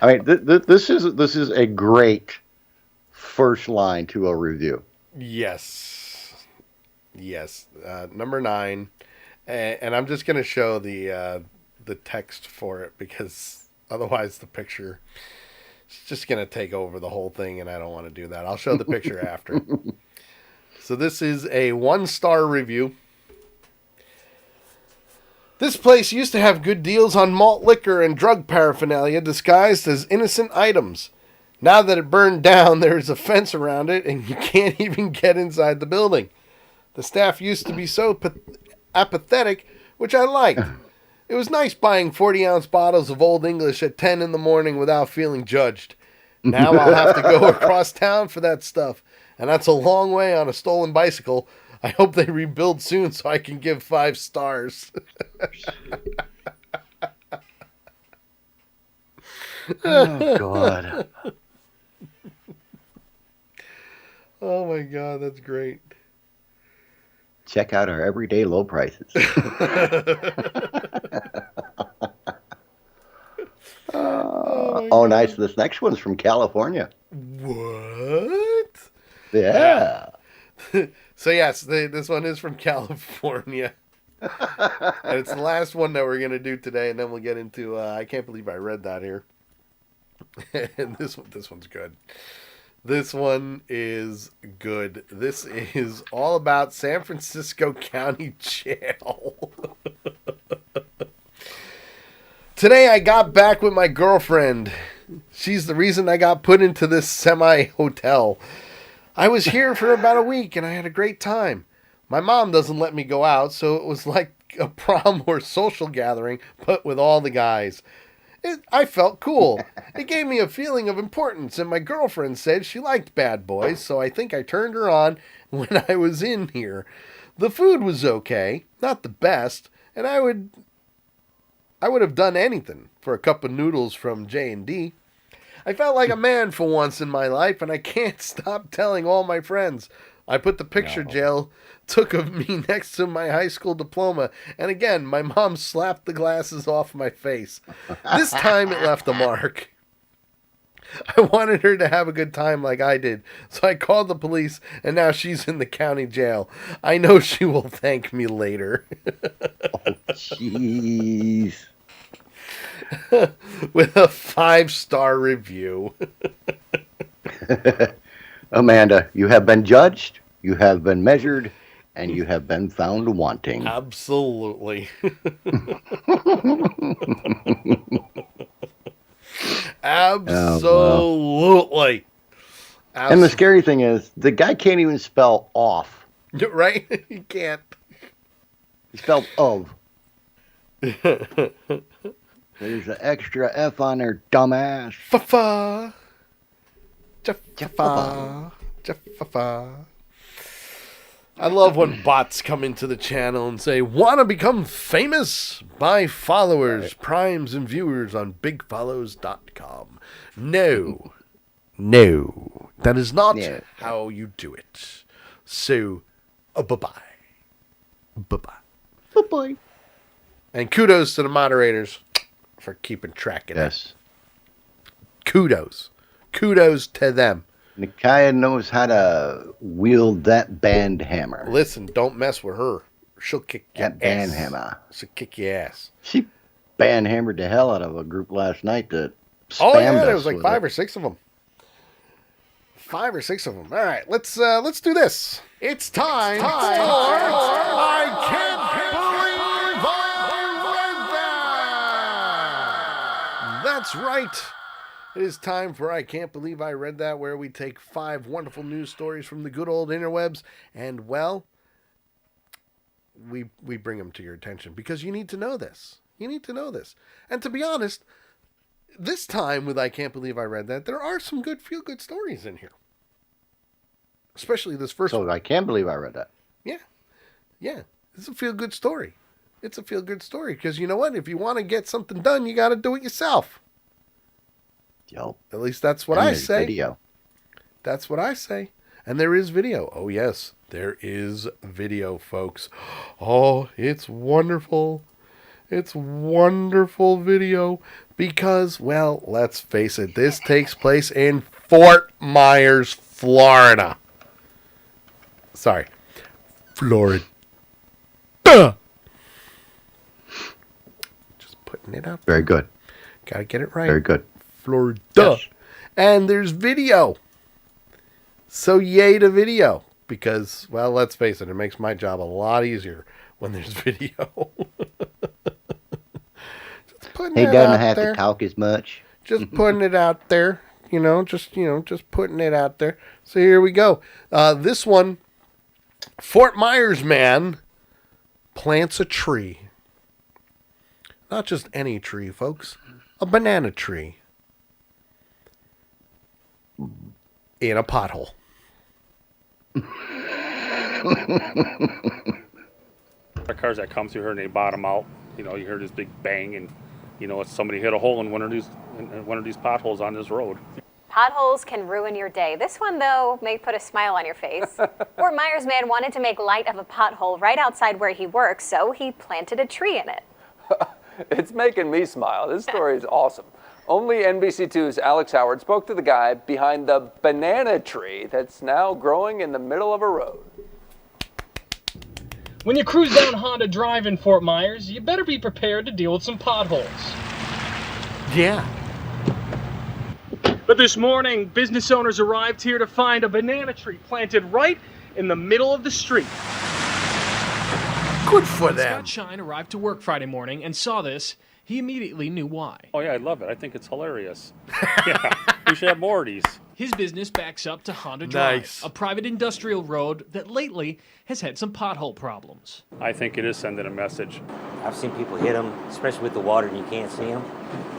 I mean, this is a great first line to a review. Yes. Number 9, and I'm just going to show the text for it because otherwise the picture is just going to take over the whole thing, and I don't want to do that. I'll show the picture after. So this is a 1-star review. This place used to have good deals on malt liquor and drug paraphernalia disguised as innocent items. Now that it burned down, there is a fence around it, and you can't even get inside the building. The staff used to be so apathetic, which I liked. It was nice buying 40-ounce bottles of Old English at 10 in the morning without feeling judged. Now I'll have to go across town for that stuff, and that's a long way on a stolen bicycle. I hope they rebuild soon so I can give 5 stars. Oh, God. Oh, my God, that's great. Check out our everyday low prices. Oh, nice. This next one's from California. What? Yeah. So, yes, this one is from California. And it's the last one that we're going to do today, and then we'll get into, I can't believe I read that here. And this one's good. This one is good. This is all about San Francisco County Jail. Today I got back with my girlfriend. She's the reason I got put into this semi-hotel. I was here for about a week and I had a great time. My mom doesn't let me go out, so it was like a prom or social gathering, but with all the guys. I felt cool. It gave me a feeling of importance, and my girlfriend said she liked bad boys, so I think I turned her on when I was in here. The food was okay, not the best, and I would have done anything for a cup of noodles from J&D. I felt like a man for once in my life, and I can't stop telling all my friends. I put the picture Jill took of me next to my high school diploma, and again, my mom slapped the glasses off my face. This time it left a mark. I wanted her to have a good time like I did, so I called the police, and now she's in the county jail. I know she will thank me later. Oh, jeez. with a 5-star review. Amanda, you have been judged, you have been measured, and you have been found wanting. Absolutely. Absolutely. And the scary thing is, the guy can't even spell off. Right? He can't. He spelled of. There's an extra F on there, dumbass. Fa-fa. Jaffa. Jaffa. I love when bots come into the channel and say, want to become famous? Buy followers, primes, and viewers on bigfollows.com. No. No. That is not how you do it. So, bye-bye. Bye-bye. Bye-bye. And kudos to the moderators for keeping track of this. Kudos. Kudos to them. Nikaya knows how to wield that band hammer. Listen, don't mess with her. She'll kick your that band ass. hammer. She'll kick your ass. She band hammered the hell out of a group last night that spammed Oh yeah, us there was like with 5 it. or 6 of them. 5 or 6 of them. All right, let's do this. It's time for I Can't Believe I Read That. That's right. It is time for I Can't Believe I Read That, where we take 5 wonderful news stories from the good old interwebs, and, well, we bring them to your attention because you need to know this. You need to know this. And to be honest, this time with I Can't Believe I Read That, there are some good feel-good stories in here. Especially this first one. I can't believe I read that. Yeah. Yeah. It's a feel-good story. It's a feel-good story because you know what? If you want to get something done, you got to do it yourself. Yo. At least that's what I say. Video. That's what I say. And there is video. Oh, yes. There is video, folks. Oh, it's wonderful. It's wonderful video because, well, let's face it. This takes place in Fort Myers, Florida. Sorry. Florida. Just putting it out. Very good. Gotta get it right. Very good. Florida. Yes. And there's video. So yay to video. Because, well, let's face it, it makes my job a lot easier when there's video. Just putting He it doesn't out have there. to talk as much. Just putting it out there. Just putting it out there. So here we go. This one, Fort Myers man plants a tree. Not just any tree, folks. A banana tree. In a pothole. The cars that come through here and they bottom out, you hear this big bang, and it's somebody hit a hole in one of these potholes on this road. Potholes can ruin your day. This one, though, may put a smile on your face. Fort Myers man wanted to make light of a pothole right outside where he works, so he planted a tree in it. It's making me smile. This story is awesome. Only NBC2's Alex Howard spoke to the guy behind the banana tree that's now growing in the middle of a road. When you cruise down Honda Drive in Fort Myers, you better be prepared to deal with some potholes. Yeah. But this morning, business owners arrived here to find a banana tree planted right in the middle of the street. Good for When them. Scott Shine arrived to work Friday morning and saw this, he immediately knew why. Oh yeah, I love it. I think it's hilarious. Yeah, we should have more of these. His business backs up to Honda Drive, Nice. a private industrial road that lately has had some pothole problems. I think it is sending a message. I've seen people hit them, especially with the water and you can't see them.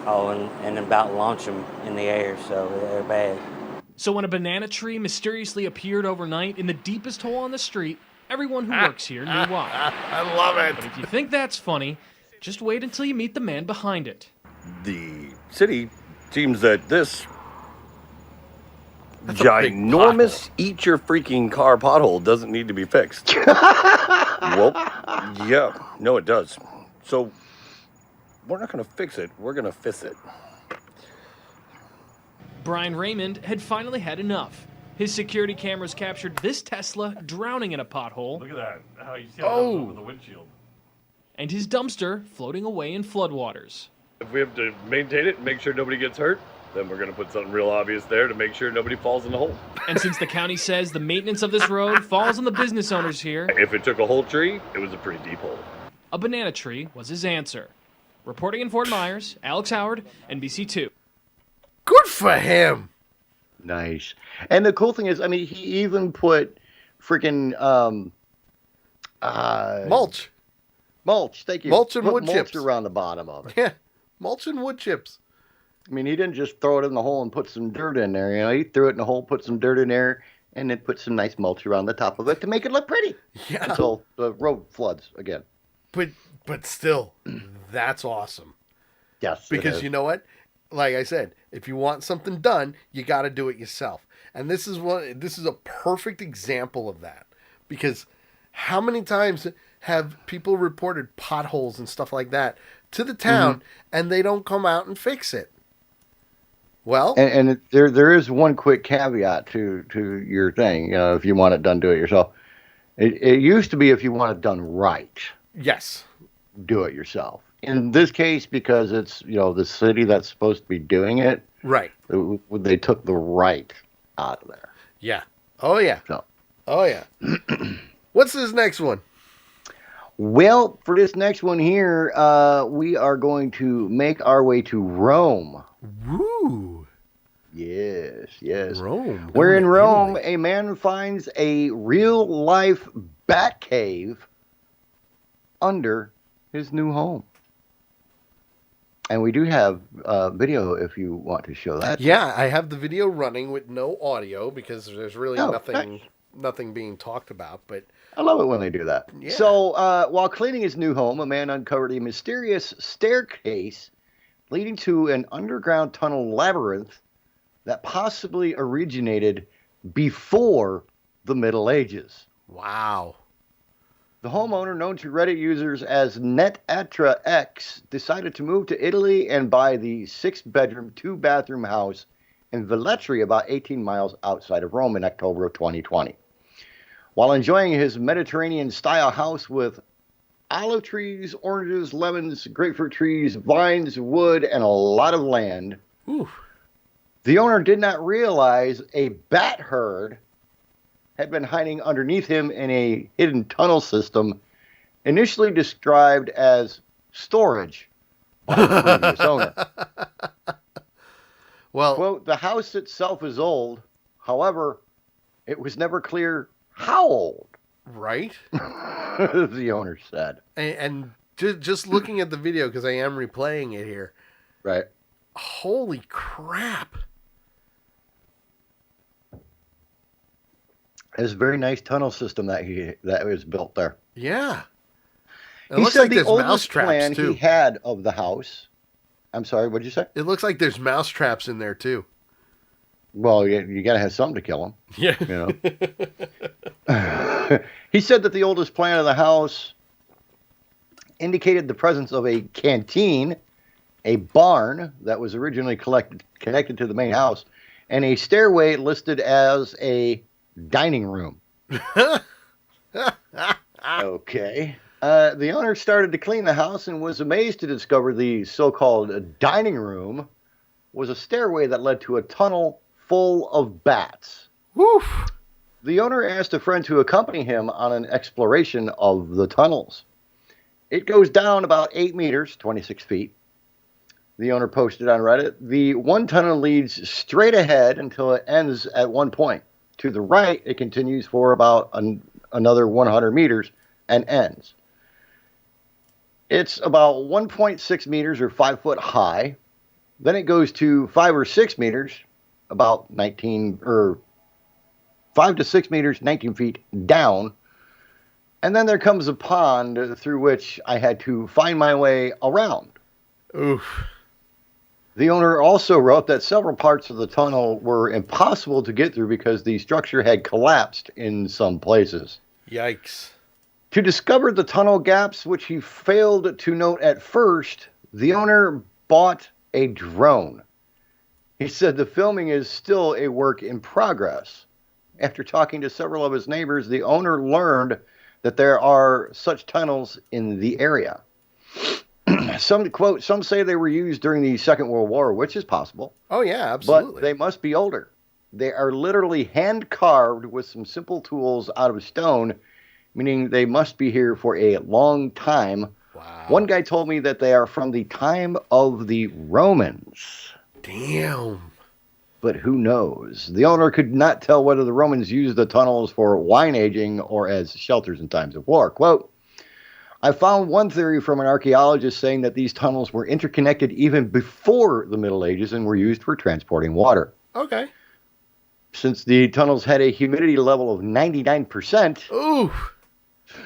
Oh, and about launch them in the air, so they're bad. So when a banana tree mysteriously appeared overnight in the deepest hole on the street, everyone who works here knew why. I love it. But if you think that's funny, just wait until you meet the man behind it. The city seems that this That's a big ginormous eat your freaking car pothole doesn't need to be fixed. Well, yeah, no, it does. So we're not going to fix it. We're going to fix it. Brian Raymond had finally had enough. His security cameras captured this Tesla drowning in a pothole. Look at that. How you see how that was over the windshield. And his dumpster floating away in floodwaters. If we have to maintain it and make sure nobody gets hurt, then we're going to put something real obvious there to make sure nobody falls in the hole. And since the county says the maintenance of this road falls on the business owners here, If it took a whole tree, it was a pretty deep hole. a banana tree was his answer. Reporting in Fort Myers, Alex Howard, NBC2. Good for him. Nice. And the cool thing is, I mean, he even put freaking mulch. Mulch, thank you. Mulch and Put wood mulch chips. around the bottom of it. Yeah, mulch and wood chips. I mean, he didn't just throw it in the hole and put some dirt in there. You know, he threw it in the hole, put some dirt in there, and then put some nice mulch around the top of it to make it look pretty. Yeah. Until the road floods again. But still, that's awesome. Yes. Because you know what? Like I said, if you want something done, you got to do it yourself. And this is a perfect example of that. Because how many times have people reported potholes and stuff like that to the town and they don't come out and fix it? Well, And there is one quick caveat to your thing. You know, if you want it done, do it yourself. It used to be if you want it done right. Yes. Do it yourself. In this case, because it's, you know, the city that's supposed to be doing it. Right. They took the right out of there. Yeah. Oh, yeah. So. Oh, yeah. What's this next one? Well, for this next one here, we are going to make our way to Rome. Woo. Yes. Rome. Where in Rome, a man finds a real-life bat cave under his new home. And we do have video if you want to show that. Yeah, I have the video running with no audio because there's really nice. nothing being talked about. But I love it when they do that. Yeah. So while cleaning his new home, a man uncovered a mysterious staircase leading to an underground tunnel labyrinth that possibly originated before the Middle Ages. Wow. The homeowner, known to Reddit users as NetAtraX, decided to move to Italy and buy the 6-bedroom, 2-bathroom house in Velletri, about 18 miles outside of Rome, in October of 2020. While enjoying his Mediterranean-style house with olive trees, oranges, lemons, grapefruit trees, vines, wood, and a lot of land, the owner did not realize a bat herd had been hiding underneath him in a hidden tunnel system, initially described as storage by the previous owner. Well, quote, the house itself is old. However, it was never clear how old. Right? The owner said. And just looking at the video, because I am replaying it here. Right. Holy crap. It's a very nice tunnel system that was built there. Yeah. It He looks said like the there's oldest mousetraps plan too. he had of the house. I'm sorry, what did you say? It looks like there's mousetraps in there too. Well, you got to have something to kill them. Yeah. You know. He said that the oldest plan of the house indicated the presence of a canteen, a barn that was originally connected to the main house, and a stairway listed as a dining room. Okay. The owner started to clean the house and was amazed to discover the so-called dining room was a stairway that led to a tunnel full of bats. Woof. The owner asked a friend to accompany him on an exploration of the tunnels. It goes down about 8 meters, 26 feet. The owner posted on Reddit, the one tunnel leads straight ahead until it ends at one point. To the right, it continues for about another 100 meters and ends. It's about 1.6 meters or 5 foot high. Then it goes to 5 or 6 meters, about 19 or 5 to 6 meters, 19 feet down. And then there comes a pond through which I had to find my way around. Oof. The owner also wrote that several parts of the tunnel were impossible to get through because the structure had collapsed in some places. Yikes. To discover the tunnel gaps, which he failed to note at first, the owner bought a drone. He said the filming is still a work in progress. After talking to several of his neighbors, the owner learned that there are such tunnels in the area. Some say they were used during the Second World War, which is possible. Oh, yeah, absolutely. But they must be older. They are literally hand carved with some simple tools out of stone, meaning they must be here for a long time. Wow. One guy told me that they are from the time of the Romans. Damn. But who knows? The owner could not tell whether the Romans used the tunnels for wine aging or as shelters in times of war. Quote, I found one theory from an archaeologist saying that these tunnels were interconnected even before the Middle Ages and were used for transporting water. Okay. Since the tunnels had a humidity level of 99%, ooh,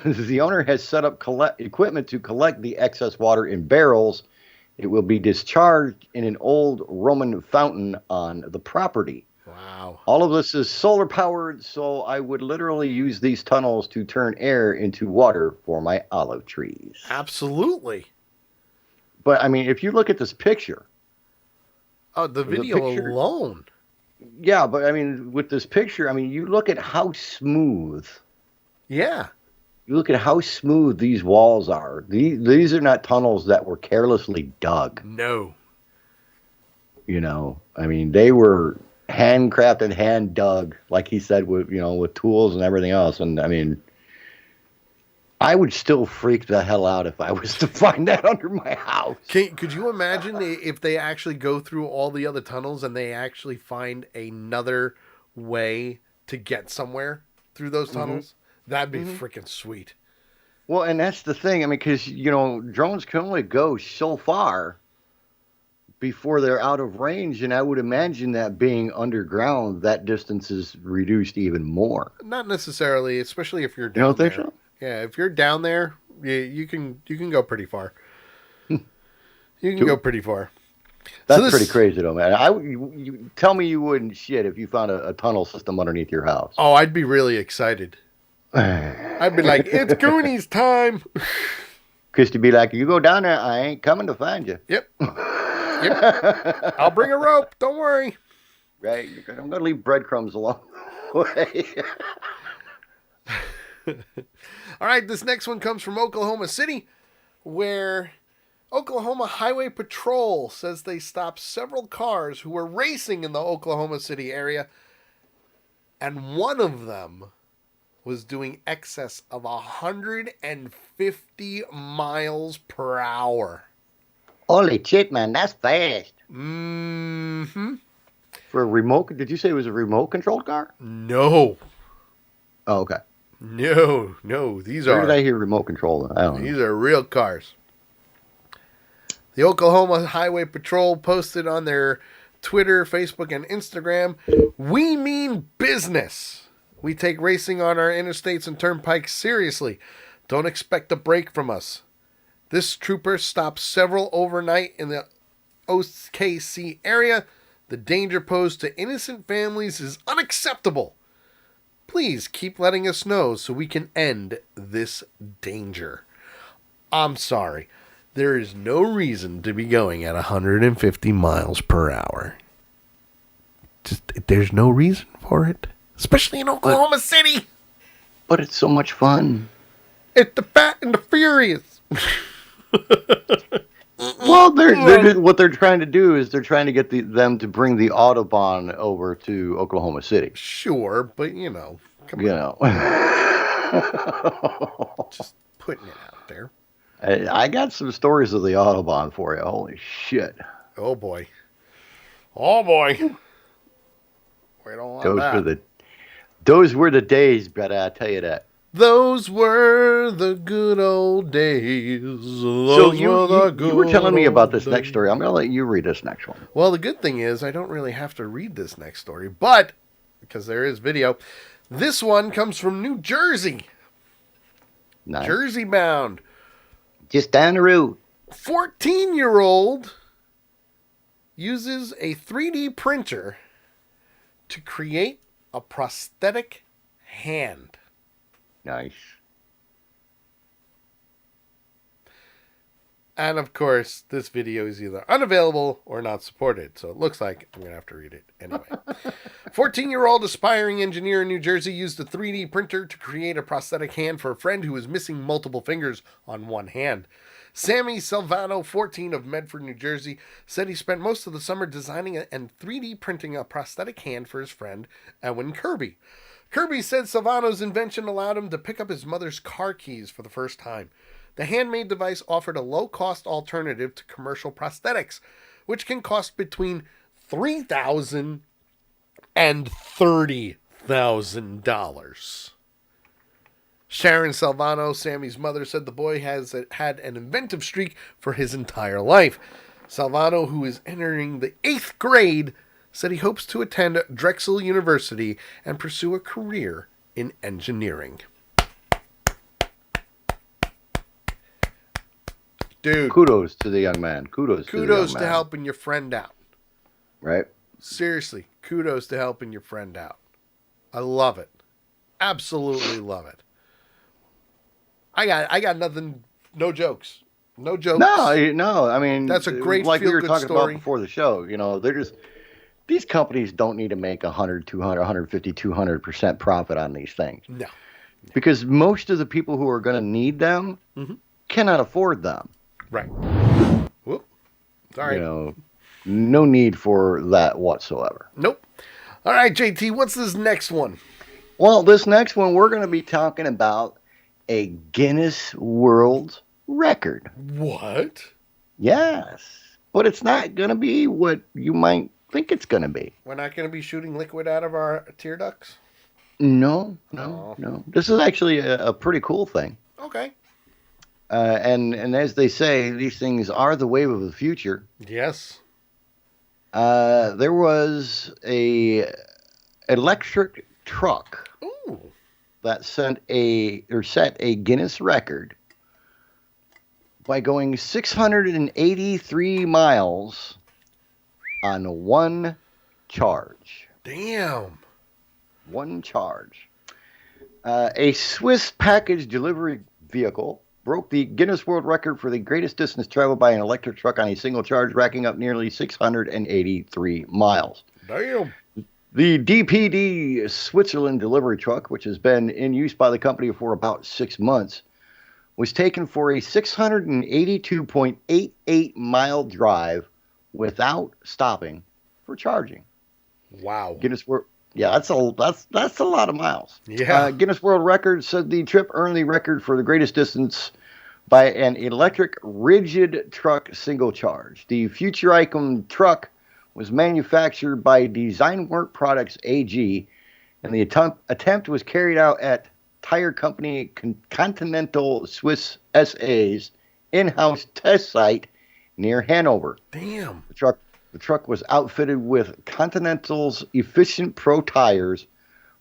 the owner has set up equipment to collect the excess water in barrels. It will be discharged in an old Roman fountain on the property. Wow. All of this is solar powered, so I would literally use these tunnels to turn air into water for my olive trees. Absolutely. But, I mean, if you look at this picture. Oh, the video alone. Yeah, but, I mean, with this picture, I mean, you look at how smooth. Yeah. You look at how smooth these walls are. These are not tunnels that were carelessly dug. No. You know, I mean, they were handcrafted, hand dug, like he said, with tools and everything else. And I mean, I would still freak the hell out if I was to find that under my house. Could you imagine if they actually go through all the other tunnels and they actually find another way to get somewhere through those tunnels? That'd be freaking sweet. Well, and that's the thing. I mean, because, drones can only go so far before they're out of range. And I would imagine that being underground, that distance is reduced even more. Not necessarily, especially if you're down there. You don't think so? Yeah, if you're down there, you can go pretty far. You can go pretty far. That's pretty crazy, though, man. You tell me you wouldn't shit if you found a tunnel system underneath your house. Oh, I'd be really excited. I'd be like, it's Goonies time. Christy be like, you go down there, I ain't coming to find you. Yep. Yep. I'll bring a rope. Don't worry. Right. I'm going to leave breadcrumbs along the way. All right. This next one comes from Oklahoma City, where Oklahoma Highway Patrol says they stopped several cars who were racing in the Oklahoma City area, and one of them was doing excess of 150 miles per hour. Holy shit, man, that's fast. Mm-hmm. For a remote, did you say it was a remote controlled car? No. Oh, okay. No. Where did I hear remote control? I don't know. These are real cars. The Oklahoma Highway Patrol posted on their Twitter, Facebook, and Instagram, "We mean business. We take racing on our interstates and turnpikes seriously. Don't expect a break from us. This trooper stopped several overnight in the OKC area. The danger posed to innocent families is unacceptable. Please keep letting us know so we can end this danger." I'm sorry. There is no reason to be going at 150 miles per hour. There's no reason for it. Especially in Oklahoma City. But it's so much fun. It's the Fat and the Furious. Well, what they're trying to do is they're trying to get them to bring the Autobahn over to Oklahoma City. Sure, but come on. Just putting it out there. I got some stories of the Autobahn for you. Holy shit. Oh, boy. Oh, boy. We don't want that. Those were the days, brother, I tell you that. Those were the good old days. So you were telling me about this next story. I'm going to let you read this next one. Well, the good thing is I don't really have to read this next story, but because there is video, this one comes from New Jersey. Nice. Jersey bound. Just down the road. 14-year-old uses a 3D printer to create a prosthetic hand. Nice. And of course, this video is either unavailable or not supported. So it looks like I'm going to have to read it anyway. 14-year-old aspiring engineer in New Jersey used a 3D printer to create a prosthetic hand for a friend who was missing multiple fingers on one hand. Sammy Salvano, 14, of Medford, New Jersey, said he spent most of the summer designing and 3D printing a prosthetic hand for his friend, Ewan Kirby. Kirby said Salvano's invention allowed him to pick up his mother's car keys for the first time. The handmade device offered a low-cost alternative to commercial prosthetics, which can cost between $3,000 and $30,000. Sharon Salvano, Sammy's mother, said the boy has had an inventive streak for his entire life. Salvano, who is entering the 8th grade, said he hopes to attend Drexel University and pursue a career in engineering. Dude. Kudos to the young man. Kudos to helping your friend out. Right? Seriously, kudos to helping your friend out. I love it. Absolutely love it. I got nothing, no jokes. No jokes. No, I mean, that's a great like we were feel-good talking story. about before the show, they're just, these companies don't need to make 100, 200, 150, 200% profit on these things. No. Because most of the people who are going to need them cannot afford them. Right. Whoop. Sorry. No need for that whatsoever. Nope. All right, JT, what's this next one? Well, this next one, we're going to be talking about a Guinness World Record. What? Yes. But it's not going to be what you might think it's going to be. We're not going to be shooting liquid out of our tear ducts? No. This is actually a pretty cool thing. Okay. And as they say, these things are the wave of the future. Yes. There was a electric truck that set a Guinness record by going 683 miles on one charge. Damn. One charge. A Swiss package delivery vehicle broke the Guinness World Record for the greatest distance traveled by an electric truck on a single charge, racking up nearly 683 miles. Damn. The DPD Switzerland delivery truck, which has been in use by the company for about 6 months, was taken for a 682.88 mile drive without stopping for charging. Wow. Guinness World. Yeah, that's a lot of miles. Yeah. Guinness World Record said the trip earned the record for the greatest distance by an electric rigid truck single charge. The Future Icon truck was manufactured by Design Work Products AG, and the attempt was carried out at tire company Continental Swiss SA's in-house test site near Hanover. Damn. The truck was outfitted with Continental's Efficient Pro tires,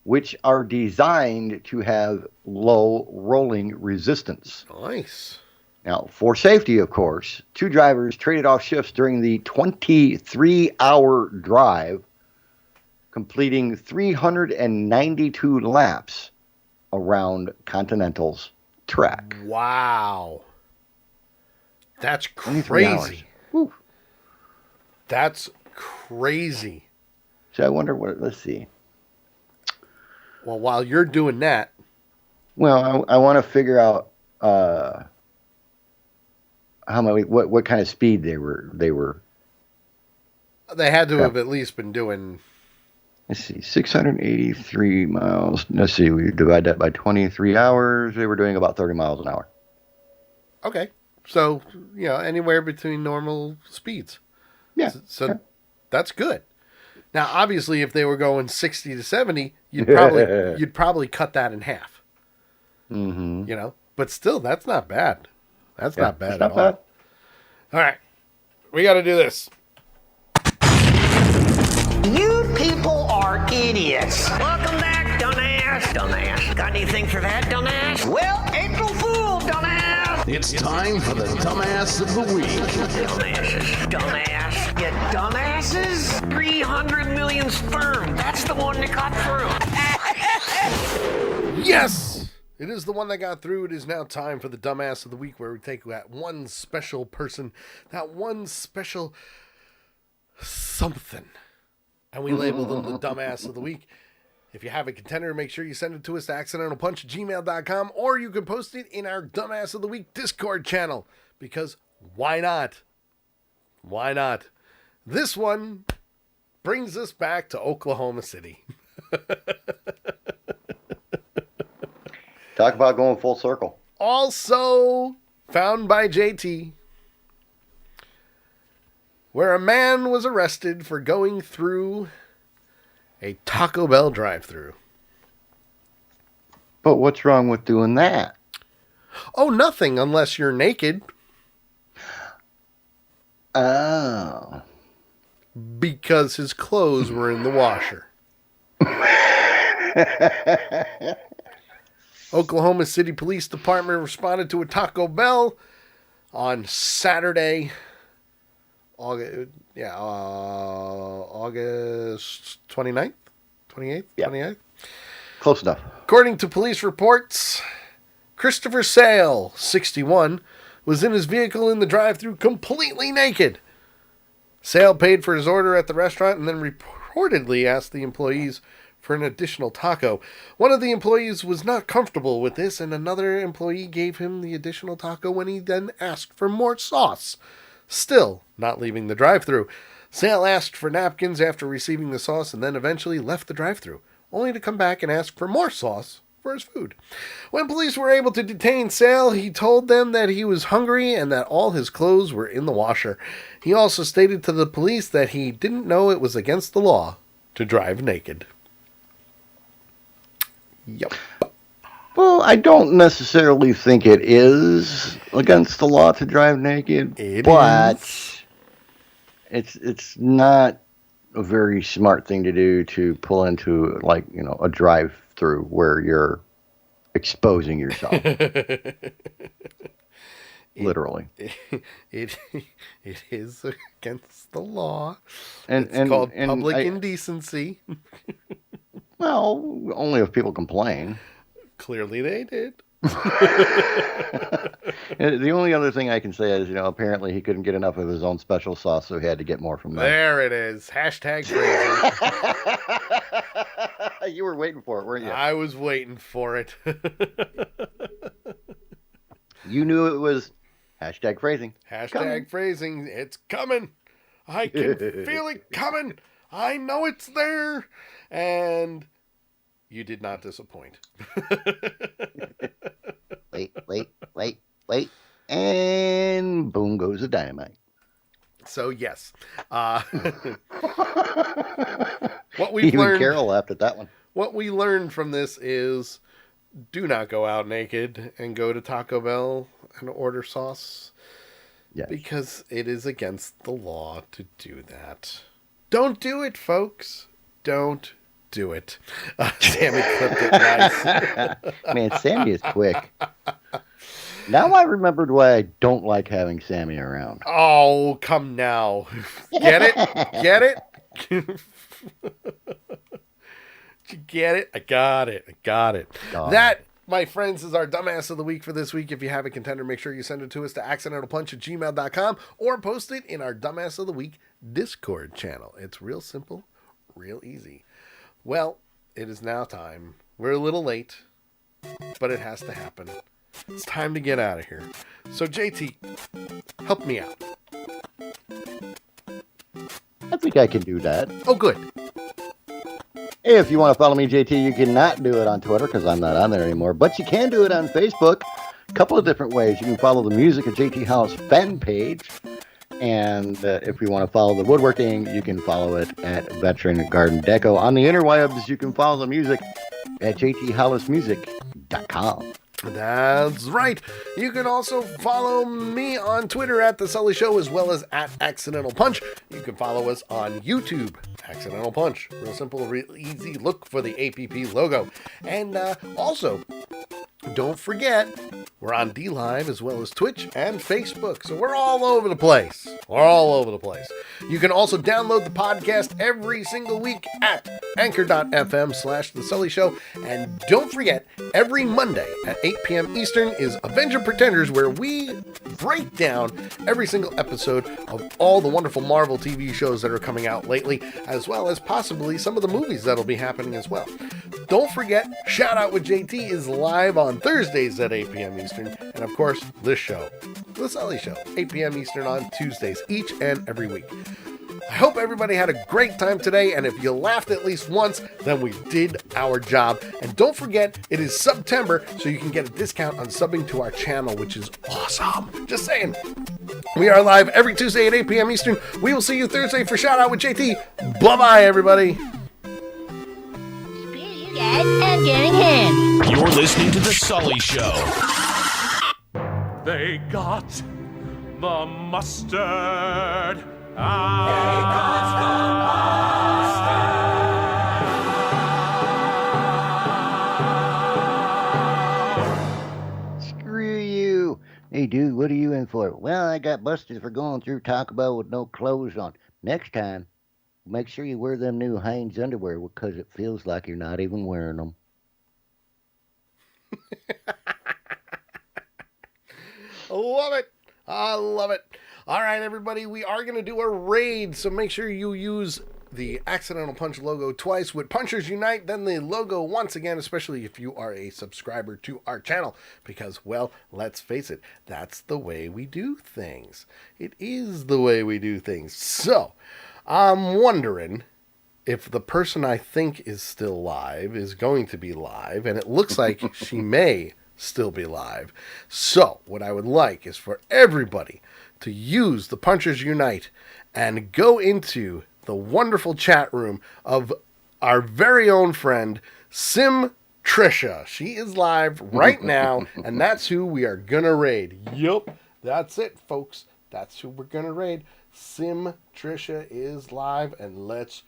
which are designed to have low rolling resistance. Nice. Now, for safety, of course, 2 drivers traded off shifts during the 23-hour drive, completing 392 laps around Continental's track. Wow. That's crazy. That's crazy. So I wonder let's see. Well, while you're doing that. Well, I want to figure out what kind of speed they were. They had to have at least been doing. Let's see, 683 miles. Let's see, we divide that by 23 hours. They were doing about 30 miles an hour. Okay. So, anywhere between normal speeds. Yeah. So that's good. Now, obviously, if they were going 60 to 70, you'd probably cut that in half. Mm-hmm. But still, that's not bad. That's not bad at all. All right. We got to do this. You people are idiots. Welcome back, dumbass. Dumbass. Got anything for that, dumbass? Well, April Fool, dumbass. It's time for the Dumbass of the Week. Dumbasses. Dumbass. You dumbasses? 300 million sperm. That's the one that got through. Yes! It is the one that got through. It is now time for the Dumbass of the Week, where we take that one special person, that one special something, and we label them the Dumbass of the Week. If you have a contender, make sure you send it to us to accidentalpunch@gmail.com, or you can post it in our Dumbass of the Week Discord channel, because why not? Why not? This one brings us back to Oklahoma City. Talk about going full circle. Also found by JT, where a man was arrested for going through a Taco Bell drive-thru. But what's wrong with doing that? Oh, nothing, unless you're naked. Oh. Because his clothes were in the washer. Oklahoma City Police Department responded to a Taco Bell on Saturday, August 29th? 28th? Yeah. 28th? Close enough. According to police reports, Christopher Sale, 61, was in his vehicle in the drive-thru completely naked. Sale paid for his order at the restaurant and then reportedly asked the employees for an additional taco. One of the employees was not comfortable with this, and another employee gave him the additional taco when he then asked for more sauce. Still not leaving the drive-thru. Sale asked for napkins after receiving the sauce and then eventually left the drive-thru, only to come back and ask for more sauce for his food. When police were able to detain Sale, he told them that he was hungry and that all his clothes were in the washer. He also stated to the police that he didn't know it was against the law to drive naked. Yep. Well, I don't necessarily think it is against the law to drive naked, but it's not a very smart thing to do to pull into, like, you know, a drive-through where you're exposing yourself. Literally. It is against the law. And it's called public indecency. Well, only if people complain. Clearly they did. The only other thing I can say is, you know, apparently he couldn't get enough of his own special sauce, so he had to get more from them. There it is. Hashtag phrasing. You were waiting for it, weren't you? I was waiting for it. You knew it was hashtag phrasing. Hashtag phrasing. It's coming. I can feel it coming. I know it's there. And you did not disappoint. Wait. And boom goes the dynamite. So, yes. What we've Even learned, Carol laughed at that one. What we learned from this is do not go out naked and go to Taco Bell and order sauce. Yes. Because it is against the law to do that. Don't do it, folks. Don't do it. Sammy clipped it nice. Man, Sammy is quick. Now I remembered why I don't like having Sammy around. Oh, come now. Get it? Get it? Did you get it? I got it. That, my friends, is our Dumbass of the Week for this week. If you have a contender, make sure you send it to us to accidentalpunch@gmail.com or post it in our Dumbass of the Week Discord channel. It's real simple, real easy. Well, it is now time. We're a little late, but it has to happen. It's time to get out of here. So, JT, help me out. I think I can do that. Oh, good. If you want to follow me, JT, you cannot do it on Twitter because I'm not on there anymore, but you can do it on Facebook. A couple of different ways. You can follow the Music at JT Hollis fan page. And if you want to follow the woodworking, you can follow it at Veteran Garden Deco. On the interwebs, you can follow the music at jthollismusic.com. That's right. You can also follow me on Twitter at The Sully Show, as well as at Accidental Punch. You can follow us on YouTube, Accidental Punch. Real simple, real easy. Look for the APP logo. And also, don't forget, we're on DLive as well as Twitch and Facebook. So we're all over the place. We're all over the place. You can also download the podcast every single week at anchor.fm/The Sully Show. And don't forget, every Monday at 8 p.m. Eastern is Avenger Pretenders, where we break down every single episode of all the wonderful Marvel TV shows that are coming out lately, as well as possibly some of the movies that'll be happening as well. Don't forget, Shout Out with JT is live on Thursdays at 8 p.m. Eastern. And of course, this show, The Sully Show, 8 p.m. Eastern on Tuesdays, each and every week. I hope everybody had a great time today, and if you laughed at least once, then we did our job. And don't forget, it is September, so you can get a discount on subbing to our channel, which is awesome. Just saying. We are live every Tuesday at 8 p.m. Eastern. We will see you Thursday for Shout Out with JT. Bye-bye, everybody. And getting him. You're listening to The Sully Show. They got the mustard. Screw you. Hey, dude, what are you in for? Well, I got busted for going through Taco Bell with no clothes on. Next time, make sure you wear them new Hanes underwear because it feels like you're not even wearing them. Love it. I love it. All right, everybody, we are going to do a raid, so make sure you use the Accidental Punch logo twice with Punchers Unite, then the logo once again, especially if you are a subscriber to our channel, because, well, let's face it, that's the way we do things. It is the way we do things. So, I'm wondering if the person I think is still live is going to be live, and it looks like she may still be live. So, what I would like is for everybody to use the Punchers Unite and go into the wonderful chat room of our very own friend, Sim Trisha. She is live right now, and that's who we are gonna raid. Yup, that's it, folks. That's who we're gonna raid. Sim Trisha is live, and let's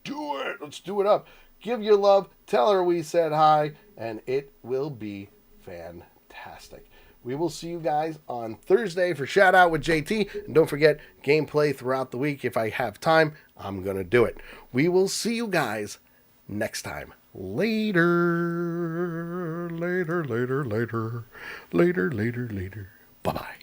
do it. Let's do it up. Give your love, tell her we said hi, and it will be fantastic. We will see you guys on Thursday for Shout Out with JT. And don't forget, gameplay throughout the week. If I have time, I'm going to do it. We will see you guys next time. Later. Later. Bye-bye.